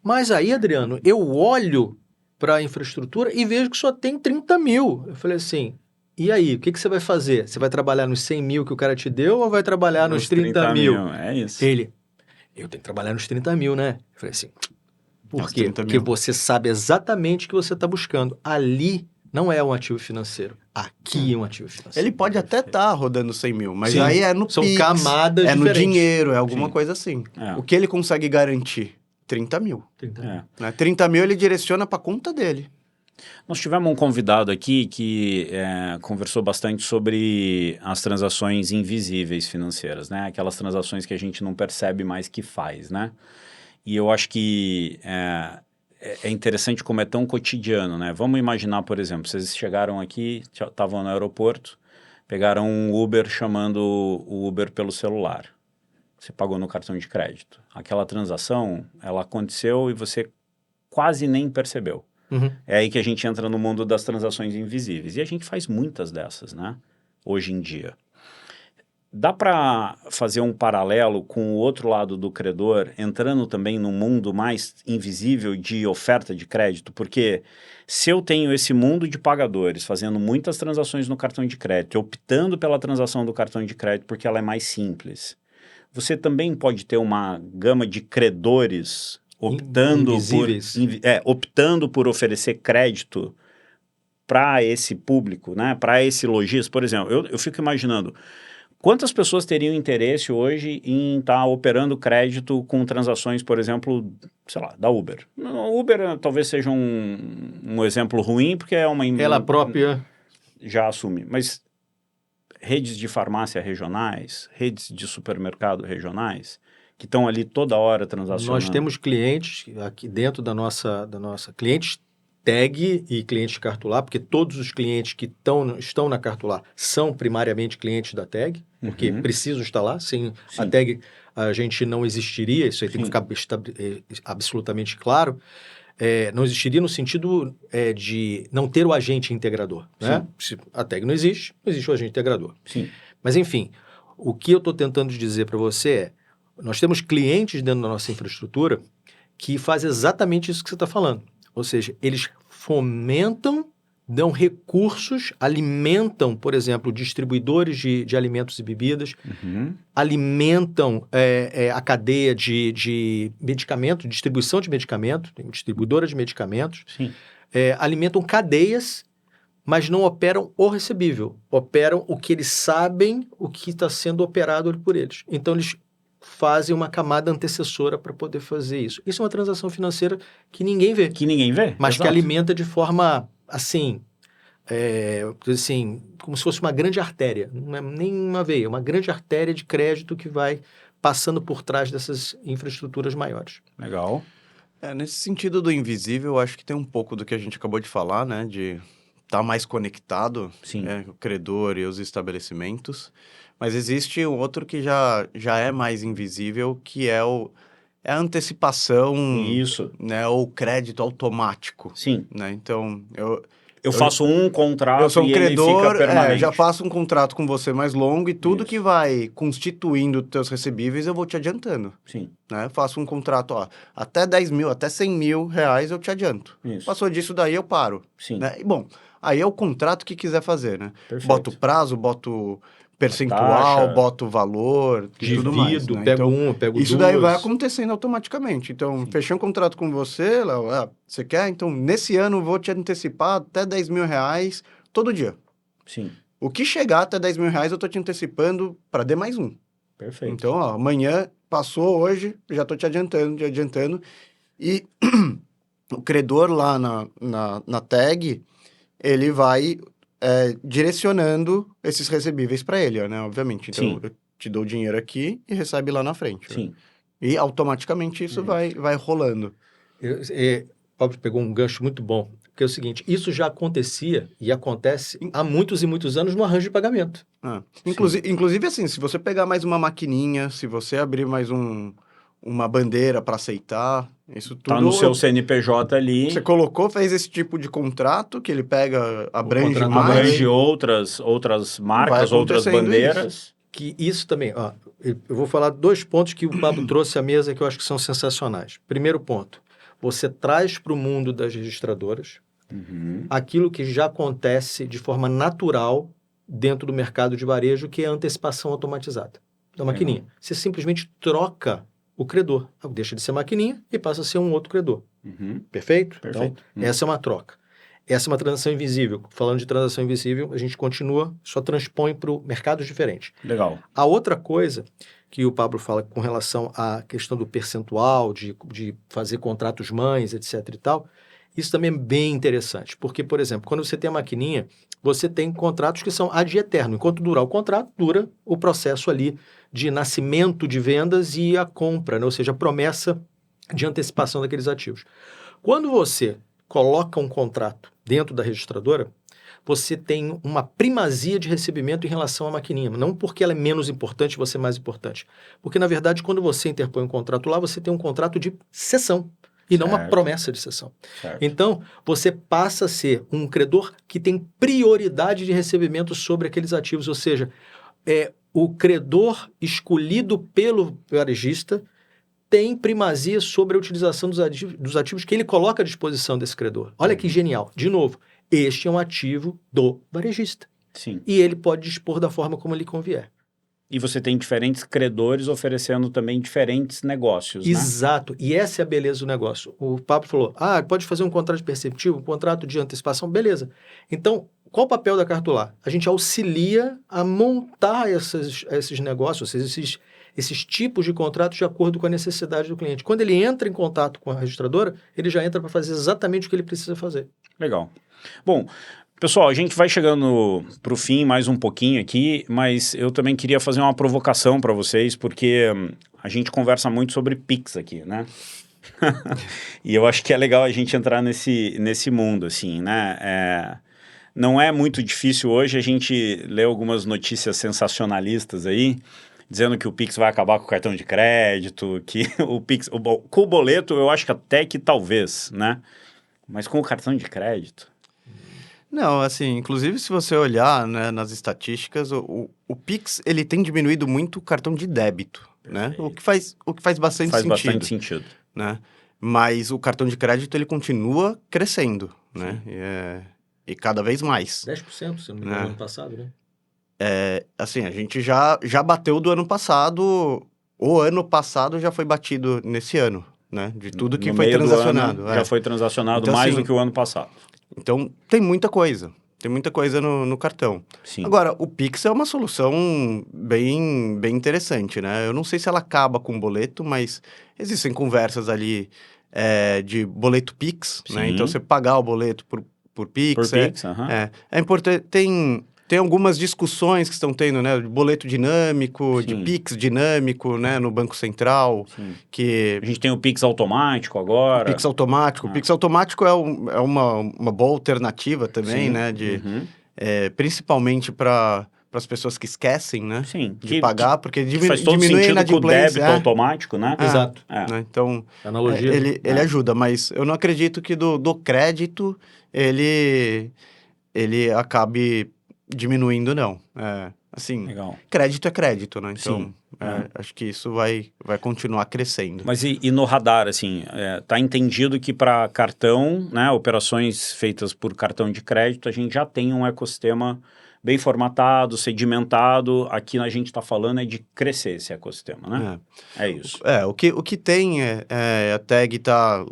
C: mas aí, Adriano, eu olho para a infraestrutura e vejo que só tem 30 mil. Eu falei assim, e aí, o que você vai fazer? Você vai trabalhar nos 100 mil que o cara te deu ou vai trabalhar nos 30 mil?
A: É isso.
C: Ele, eu tenho que trabalhar nos 30 mil, né? Eu falei assim, por
B: Nos
C: quê?
B: 30
C: Porque
B: mil.
C: você sabe exatamente o que você está buscando. Ali não é um ativo financeiro. Aqui é um ativo financeiro.
B: Ele pode até estar rodando 100 mil, mas
C: Sim,
B: aí é no
C: são
B: Pix,
C: camadas
B: é no
C: diferentes.
B: dinheiro, é alguma
A: Sim.
B: coisa assim.
A: É.
B: O que ele consegue garantir? 30 mil.
C: 30 mil.
A: É.
B: Né? 30 mil ele direciona para a conta dele.
A: Nós tivemos um convidado aqui que conversou bastante sobre as transações invisíveis financeiras, né? Aquelas transações que a gente não percebe mais que faz, né? E eu acho que é interessante como é tão cotidiano, né? Vamos imaginar, por exemplo, vocês chegaram aqui, estavam no aeroporto, pegaram um Uber chamando o Uber pelo celular. Você pagou no cartão de crédito. Aquela transação, ela aconteceu e você quase nem percebeu.
C: Uhum.
A: É aí que a gente entra no mundo das transações invisíveis. E a gente faz muitas dessas, né? Hoje em dia. Dá para fazer um paralelo com o outro lado do credor, entrando também num mundo mais invisível de oferta de crédito? Porque se eu tenho esse mundo de pagadores fazendo muitas transações no cartão de crédito, optando pela transação do cartão de crédito porque ela é mais simples, você também pode ter uma gama de credores optando por oferecer crédito para esse público, né? Para esse lojista. Por exemplo, eu fico imaginando quantas pessoas teriam interesse hoje em estar operando crédito com transações, por exemplo, sei lá, da Uber. O Uber talvez seja um exemplo ruim, porque é uma...
C: Ela própria...
A: Já assume, mas redes de farmácia regionais, redes de supermercado regionais, que estão ali toda hora transacionando.
C: Nós temos clientes aqui dentro da nossa clientes TAG e clientes Cartular, porque todos os clientes que estão na Cartular são primariamente clientes da TAG, porque precisam estar lá. Sem a TAG a gente não existiria, isso aí tem que ficar absolutamente claro. Não existiria no sentido de não ter o agente integrador. Né? Se a TAG não existe o agente integrador.
A: Sim.
C: Mas, enfim, o que eu estou tentando dizer para você é, nós temos clientes dentro da nossa infraestrutura que fazem exatamente isso que você está falando. Ou seja, eles fomentam, dão recursos, alimentam, por exemplo, distribuidores de alimentos e bebidas, alimentam a cadeia de medicamento, distribuição de medicamento, tem distribuidora de medicamentos, alimentam cadeias, mas não operam o recebível, operam o que eles sabem, o que está sendo operado por eles. Então, eles fazem uma camada antecessora para poder fazer isso. Isso é uma transação financeira que ninguém vê.
A: Que ninguém vê.
C: Mas que
A: Exato.
C: alimenta de forma, assim, como se fosse uma grande artéria. Não é nem uma veia, é uma grande artéria de crédito que vai passando por trás dessas infraestruturas maiores.
A: Legal.
B: Nesse sentido do invisível, eu acho que tem um pouco do que a gente acabou de falar, né? De estar mais conectado,
A: Sim.
B: o credor e os estabelecimentos. Mas existe um outro que já é mais invisível, que é a antecipação,
A: Isso.
B: né? Ou crédito automático,
A: Sim.
B: né? Então,
A: Eu faço um contrato
B: eu sou um
A: e ele
B: credor,
A: fica permanente.
B: já faço um contrato com você mais longo e tudo
A: Isso.
B: que vai constituindo teus recebíveis eu vou te adiantando,
A: Sim.
B: né? Eu faço um contrato, até 10 mil, até 100 mil reais eu te adianto.
A: Isso.
B: Passou disso daí eu paro,
A: Sim.
B: né? E, bom, aí é o contrato que quiser fazer, né?
A: Perfeito.
B: Boto prazo, boto percentual,
A: Taxa.
B: boto valor e tudo mais,
C: Divido,
B: né?
C: pego
B: Então,
C: pego
B: isso
C: duas.
B: daí vai acontecendo automaticamente. Então, fechei um contrato com você, Léo, você quer? Então, nesse ano eu vou te antecipar até 10 mil reais todo dia.
A: Sim.
B: O que chegar até 10 mil reais eu tô te antecipando para D mais um.
A: Perfeito.
B: Então, amanhã passou, hoje, já tô te adiantando. E o credor lá na tag, ele vai direcionando esses recebíveis para ele, né? Obviamente. Então,
A: Sim.
B: eu te dou o dinheiro aqui e recebe lá na frente. Né?
A: Sim.
B: E automaticamente isso vai rolando.
C: Pablo pegou um gancho muito bom, que é o seguinte, isso já acontecia e acontece há muitos e muitos anos no arranjo de pagamento.
B: Inclusive, assim, se você pegar mais uma maquininha, se você abrir mais uma bandeira para aceitar, isso tudo...
A: Tá no seu CNPJ ali.
B: Você colocou, fez esse tipo de contrato, que ele pega, abrange
C: contrato
B: mais...
A: Abrange outras marcas, outras
B: acontecendo
A: bandeiras.
C: Que isso também, eu vou falar 2 pontos que o Pablo trouxe à mesa que eu acho que são sensacionais. Primeiro ponto, você traz para o mundo das registradoras aquilo que já acontece de forma natural dentro do mercado de varejo, que é a antecipação automatizada da maquininha. Você simplesmente troca o credor. Deixa de ser maquininha e passa a ser um outro credor. Perfeito?
A: Perfeito.
C: Então, essa é uma troca. Essa é uma transação invisível. Falando de transação invisível, a gente continua, só transpõe para mercados diferentes.
A: Legal.
C: A outra coisa que o Pablo fala com relação à questão do percentual, de fazer contratos mães, etc. e tal, isso também é bem interessante. Porque, por exemplo, quando você tem a maquininha, você tem contratos que são ad eterno. Enquanto durar o contrato, dura o processo ali de nascimento de vendas e a compra, né? Ou seja, a promessa de antecipação daqueles ativos. Quando você coloca um contrato dentro da registradora, você tem uma primazia de recebimento em relação à maquininha. Não porque ela é menos importante, você é mais importante. Porque, na verdade, quando você interpõe um contrato lá, você tem um contrato de cessão e não uma promessa de cessão.
A: Certo.
C: Então, você passa a ser um credor que tem prioridade de recebimento sobre aqueles ativos. Ou seja, o credor escolhido pelo varejista tem primazia sobre a utilização dos ativos que ele coloca à disposição desse credor. Olha que genial. De novo, este é um ativo do varejista.
A: Sim.
C: E ele pode dispor da forma como ele convier.
A: E você tem diferentes credores oferecendo também diferentes negócios, né?
C: Exato. E essa é a beleza do negócio. O Pablo falou, pode fazer um contrato perceptivo, um contrato de antecipação, beleza. Então, qual o papel da Cartolar? A gente auxilia a montar esses negócios, esses tipos de contratos de acordo com a necessidade do cliente. Quando ele entra em contato com a registradora, ele já entra para fazer exatamente o que ele precisa fazer.
A: Legal. Bom, pessoal, a gente vai chegando para o fim mais um pouquinho aqui, mas eu também queria fazer uma provocação para vocês, porque a gente conversa muito sobre Pix aqui, né? E eu acho que é legal a gente entrar nesse mundo, assim, né? Não é muito difícil hoje a gente ler algumas notícias sensacionalistas aí, dizendo que o Pix vai acabar com o cartão de crédito, que o Pix... Com o boleto, eu acho que até que talvez, né? Mas com o cartão de crédito...
B: Não, assim, inclusive se você olhar, né, nas estatísticas, o Pix, ele tem diminuído muito o cartão de débito, né? O que faz bastante sentido.
A: Faz bastante sentido.
B: Né? Mas o cartão de crédito, ele continua crescendo, né? E cada vez mais.
C: 10%, se não me engano, no ano passado, né?
B: Assim, a gente já bateu do ano passado, o ano passado já foi batido nesse ano, né? De tudo que
A: No
B: foi
A: meio do
B: transacionado.
A: ano, já foi transacionado
B: então,
A: mais
B: assim,
A: do que o ano passado.
B: Então, tem muita coisa. Tem muita coisa no cartão.
A: Sim.
B: Agora, o Pix é uma solução bem interessante, né? Eu não sei se ela acaba com o boleto, mas existem conversas ali de boleto Pix, né?
A: Sim.
B: Então, você pagar o boleto por Pix.
A: Por Pix, aham.
B: É importante. Tem algumas discussões que estão tendo, né? De boleto dinâmico, de
A: Sim.
B: Pix dinâmico, né? No Banco Central.
A: Sim.
B: Que
A: A gente tem o Pix automático agora.
B: o Pix automático. O Pix automático é uma boa alternativa também,
A: Sim.
B: né?
A: Uhum.
B: Principalmente para as pessoas que esquecem, né?
A: Sim.
B: De pagar, porque
A: faz todo
B: diminui a
A: sentido com o
B: inadimplência.
A: débito automático, né?
C: Exato.
B: Né? Então,
C: Analogia.
B: ele ajuda, mas eu não acredito que do crédito ele acabe diminuindo, não. Assim,
A: Legal.
B: crédito é crédito, né? Então,
A: Sim.
B: acho que isso vai continuar crescendo.
A: Mas e no radar, assim, tá entendido que para cartão, né, operações feitas por cartão de crédito, a gente já tem um ecossistema bem formatado, sedimentado. Aqui a gente está falando de crescer esse ecossistema, né? É isso.
B: O que tem a Tag está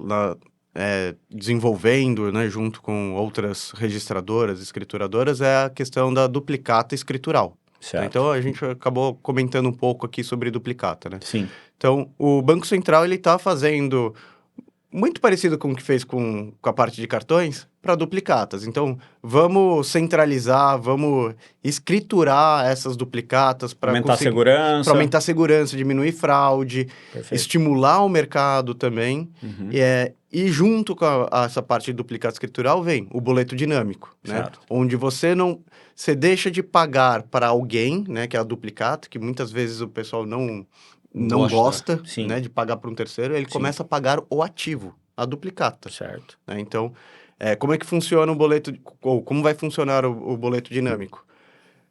B: desenvolvendo, né, junto com outras registradoras, escrituradoras, é a questão da duplicata escritural.
A: Certo.
B: Então, a gente acabou comentando um pouco aqui sobre duplicata, né?
A: Sim.
B: Então, o Banco Central, ele está fazendo muito parecido com o que fez com a parte de cartões para duplicatas. Então, vamos centralizar, vamos escriturar essas duplicatas para
A: aumentar a segurança.
B: Para aumentar a segurança, diminuir fraude, estimular o mercado também.
A: Uhum.
B: E junto com essa parte de duplicata escritural vem o boleto dinâmico, né? Onde você deixa de pagar para alguém, né, que é a duplicata, que muitas vezes o pessoal não gosta, né, de pagar para um terceiro, ele começa a pagar o ativo, a duplicata.
A: Certo.
B: Né? Então, como é que funciona o boleto, ou como vai funcionar o boleto dinâmico?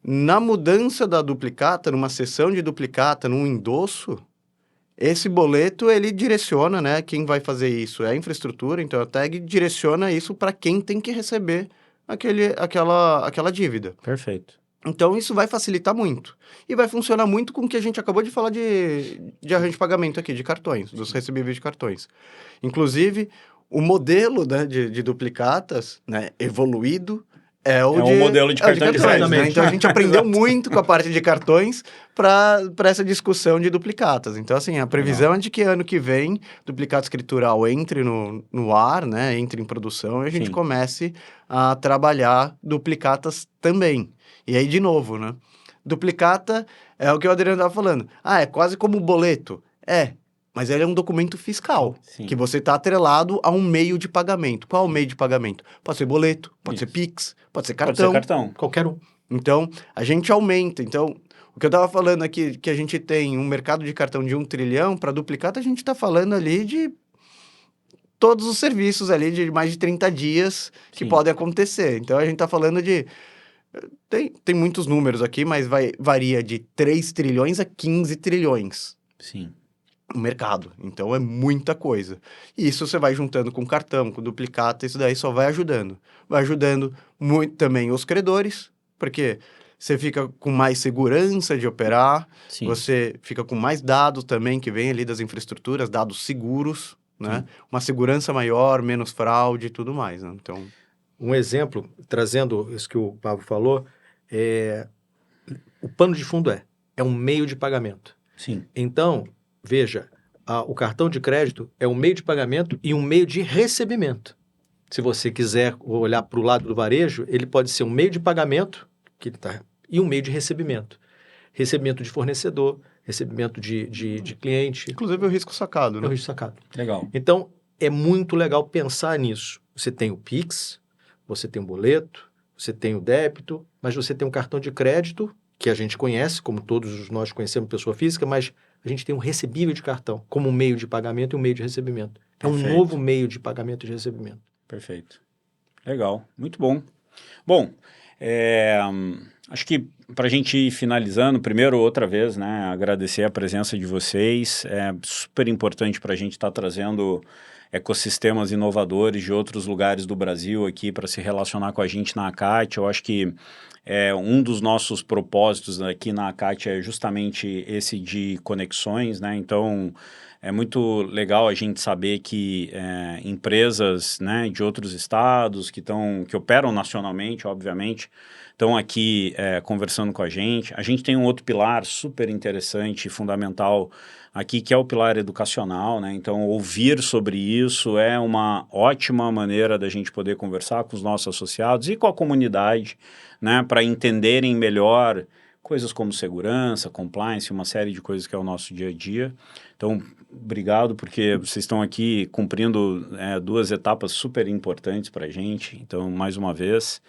B: Na mudança da duplicata, numa sessão de duplicata, num endosso, esse boleto, ele direciona, né, quem vai fazer isso é a infraestrutura, então a Tag direciona isso para quem tem que receber aquela dívida.
A: Perfeito.
B: Então, isso vai facilitar muito. E vai funcionar muito com o que a gente acabou de falar de arranjo de pagamento aqui, de cartões, dos recebíveis de cartões. Inclusive, o modelo, né, de duplicatas, né, evoluído, é o
A: modelo de cartão de crédito.
B: Né? Então, a gente aprendeu muito com a parte de cartões para essa discussão de duplicatas. Então, assim, a previsão é de que ano que vem, duplicata escritural entre no ar, né, entre em produção, e a gente comece a trabalhar duplicatas também. E aí, de novo, né? Duplicata é o que o Adriano estava falando. É quase como um boleto. Mas ele é um documento fiscal, que você está atrelado a um meio de pagamento. Qual é o meio de pagamento? Pode ser boleto, pode ser Pix, pode ser cartão.
A: Pode ser cartão.
C: Qualquer um.
B: Então, a gente aumenta. Então, o que eu estava falando aqui, que a gente tem um mercado de cartão de 1 trilhão, para duplicata a gente está falando ali de todos os serviços ali de mais de 30 dias que podem acontecer. Então, a gente está falando de... Tem muitos números aqui, mas varia de 3 trilhões a 15 trilhões.
A: Sim.
B: O mercado. Então, é muita coisa. E isso você vai juntando com cartão, com duplicata, isso daí só vai ajudando. Vai ajudando muito também os credores, porque você fica com mais segurança de operar, você fica com mais dados também, que vem ali das infraestruturas, dados seguros, né? Uma segurança maior, menos fraude e tudo mais, né? Então...
C: Um exemplo, trazendo isso que o Pablo falou, o pano de fundo é um meio de pagamento.
A: Sim.
C: Então, veja, o cartão de crédito é um meio de pagamento e um meio de recebimento. Se você quiser olhar para o lado do varejo, ele pode ser um meio de pagamento e um meio de recebimento. Recebimento de fornecedor, recebimento de cliente.
B: Inclusive o risco sacado, né?
C: É o risco sacado.
A: Legal.
C: Então, é muito legal pensar nisso. Você tem o Pix, você tem o boleto, você tem o débito, mas você tem um cartão de crédito, que a gente conhece, como todos nós conhecemos pessoa física, mas a gente tem um recebível de cartão, como um meio de pagamento e um meio de recebimento.
A: Perfeito.
C: É um novo meio de pagamento e de recebimento.
A: Perfeito. Legal. Muito bom. Bom, acho que para a gente ir finalizando, primeiro, outra vez, né, agradecer a presença de vocês. É super importante para a gente estar trazendo ecossistemas inovadores de outros lugares do Brasil aqui para se relacionar com a gente na ACAT. Eu acho que um dos nossos propósitos aqui na ACAT é justamente esse de conexões, né? Então, é muito legal a gente saber que empresas, né, de outros estados que operam nacionalmente, obviamente, estão aqui conversando com a gente. A gente tem um outro pilar super interessante e fundamental aqui, que é o pilar educacional, né? Então, ouvir sobre isso é uma ótima maneira da gente poder conversar com os nossos associados e com a comunidade, né, para entenderem melhor coisas como segurança, compliance, uma série de coisas que é o nosso dia a dia. Então, obrigado, porque vocês estão aqui cumprindo 2 etapas super importantes para a gente. Então, mais uma vez,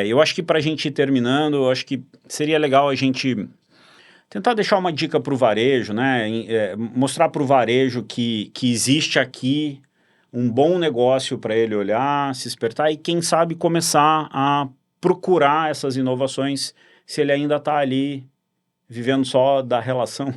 A: eu acho que para a gente ir terminando, eu acho que seria legal a gente tentar deixar uma dica para o varejo, né? Mostrar para o varejo que existe aqui um bom negócio para ele olhar, se espertar e, quem sabe, começar a procurar essas inovações se ele ainda está ali vivendo só da relação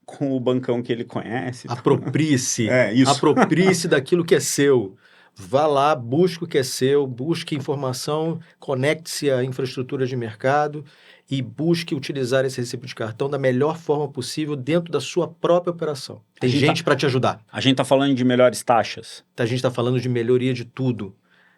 A: com o bancão que ele conhece.
C: Aproprie-se.
A: Isso.
C: Aproprie-se daquilo que é seu. Vá lá, busque o que é seu, busque informação, conecte-se à infraestrutura de mercado e busque utilizar esse recibo de cartão da melhor forma possível dentro da sua própria operação. Tem gente para te ajudar.
A: A gente está falando de melhores taxas.
C: A gente está falando de melhoria de tudo.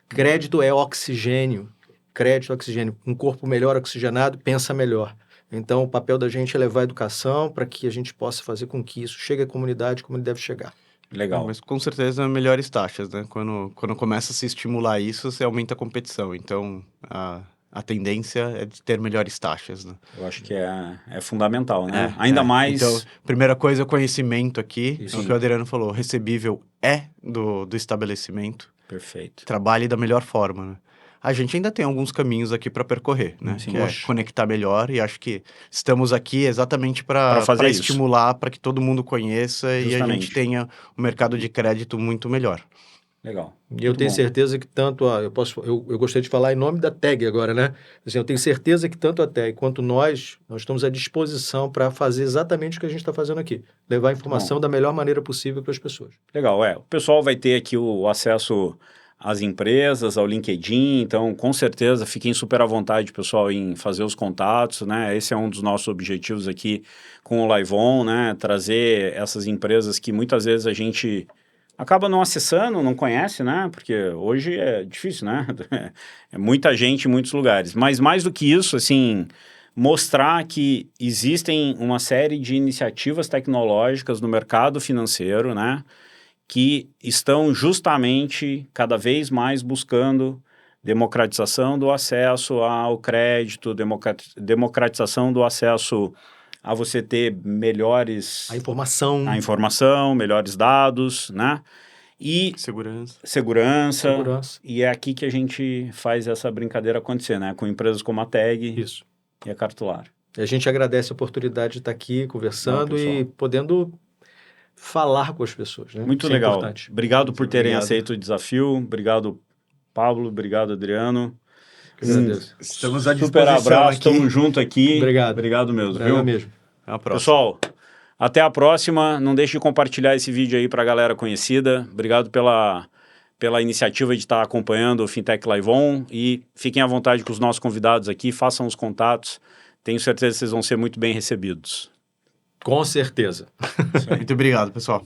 C: Crédito é oxigênio. Crédito é oxigênio. Um corpo melhor oxigenado pensa melhor. Então, o papel da gente é levar a educação para que a gente possa fazer com que isso chegue à comunidade como ele deve chegar.
A: Legal.
B: Mas com certeza melhores taxas, né? Quando começa a se estimular isso, você aumenta a competição. Então, a tendência é de ter melhores taxas, né?
A: Eu acho que é fundamental, né? Ainda mais...
B: Então, primeira coisa, o conhecimento aqui.
A: Isso.
B: O que o Adriano falou, recebível é do estabelecimento.
A: Perfeito.
B: Trabalhe da melhor forma, né? A gente ainda tem alguns caminhos aqui para percorrer, né?
A: Sim,
B: que é conectar melhor, e acho que estamos aqui exatamente para estimular, para que todo mundo conheça. Justamente. E a gente tenha um mercado de crédito muito melhor.
A: Legal.
C: E eu tenho certeza que tanto eu gostaria de falar em nome da TAG agora, né? Assim, eu tenho certeza que tanto a TAG quanto nós estamos à disposição para fazer exatamente o que a gente está fazendo aqui. Levar a informação da melhor maneira possível para as pessoas.
A: Legal, o pessoal vai ter aqui o acesso às empresas, ao LinkedIn, então com certeza fiquem super à vontade, pessoal, em fazer os contatos, né? Esse é um dos nossos objetivos aqui com o LiveOn, né? Trazer essas empresas que muitas vezes a gente acaba não acessando, não conhece, né? Porque hoje é difícil, né? É muita gente em muitos lugares. Mas mais do que isso, assim, mostrar que existem uma série de iniciativas tecnológicas no mercado financeiro, né? Que estão justamente cada vez mais buscando democratização do acesso ao crédito, democratização do acesso a você ter melhores...
C: A informação,
A: melhores dados, né? E... Segurança. E é aqui que a gente faz essa brincadeira acontecer, né? Com empresas como a TAG e a Cartular.
C: E a gente agradece a oportunidade de estar aqui conversando e podendo falar com as pessoas, né?
A: Muito legal. Obrigado por terem aceito o desafio. Obrigado, Pablo. Obrigado, Adriano.
B: Estamos à disposição.
A: Super abraço, estamos juntos aqui.
C: Obrigado
A: mesmo.
C: Obrigado mesmo.
B: Até a próxima.
A: Pessoal, até a próxima. Não deixe de compartilhar esse vídeo aí para a galera conhecida. Obrigado pela iniciativa de estar acompanhando o Fintech LiveOn e fiquem à vontade com os nossos convidados aqui, façam os contatos. Tenho certeza que vocês vão ser muito bem recebidos.
C: Com certeza.
B: Muito obrigado, pessoal.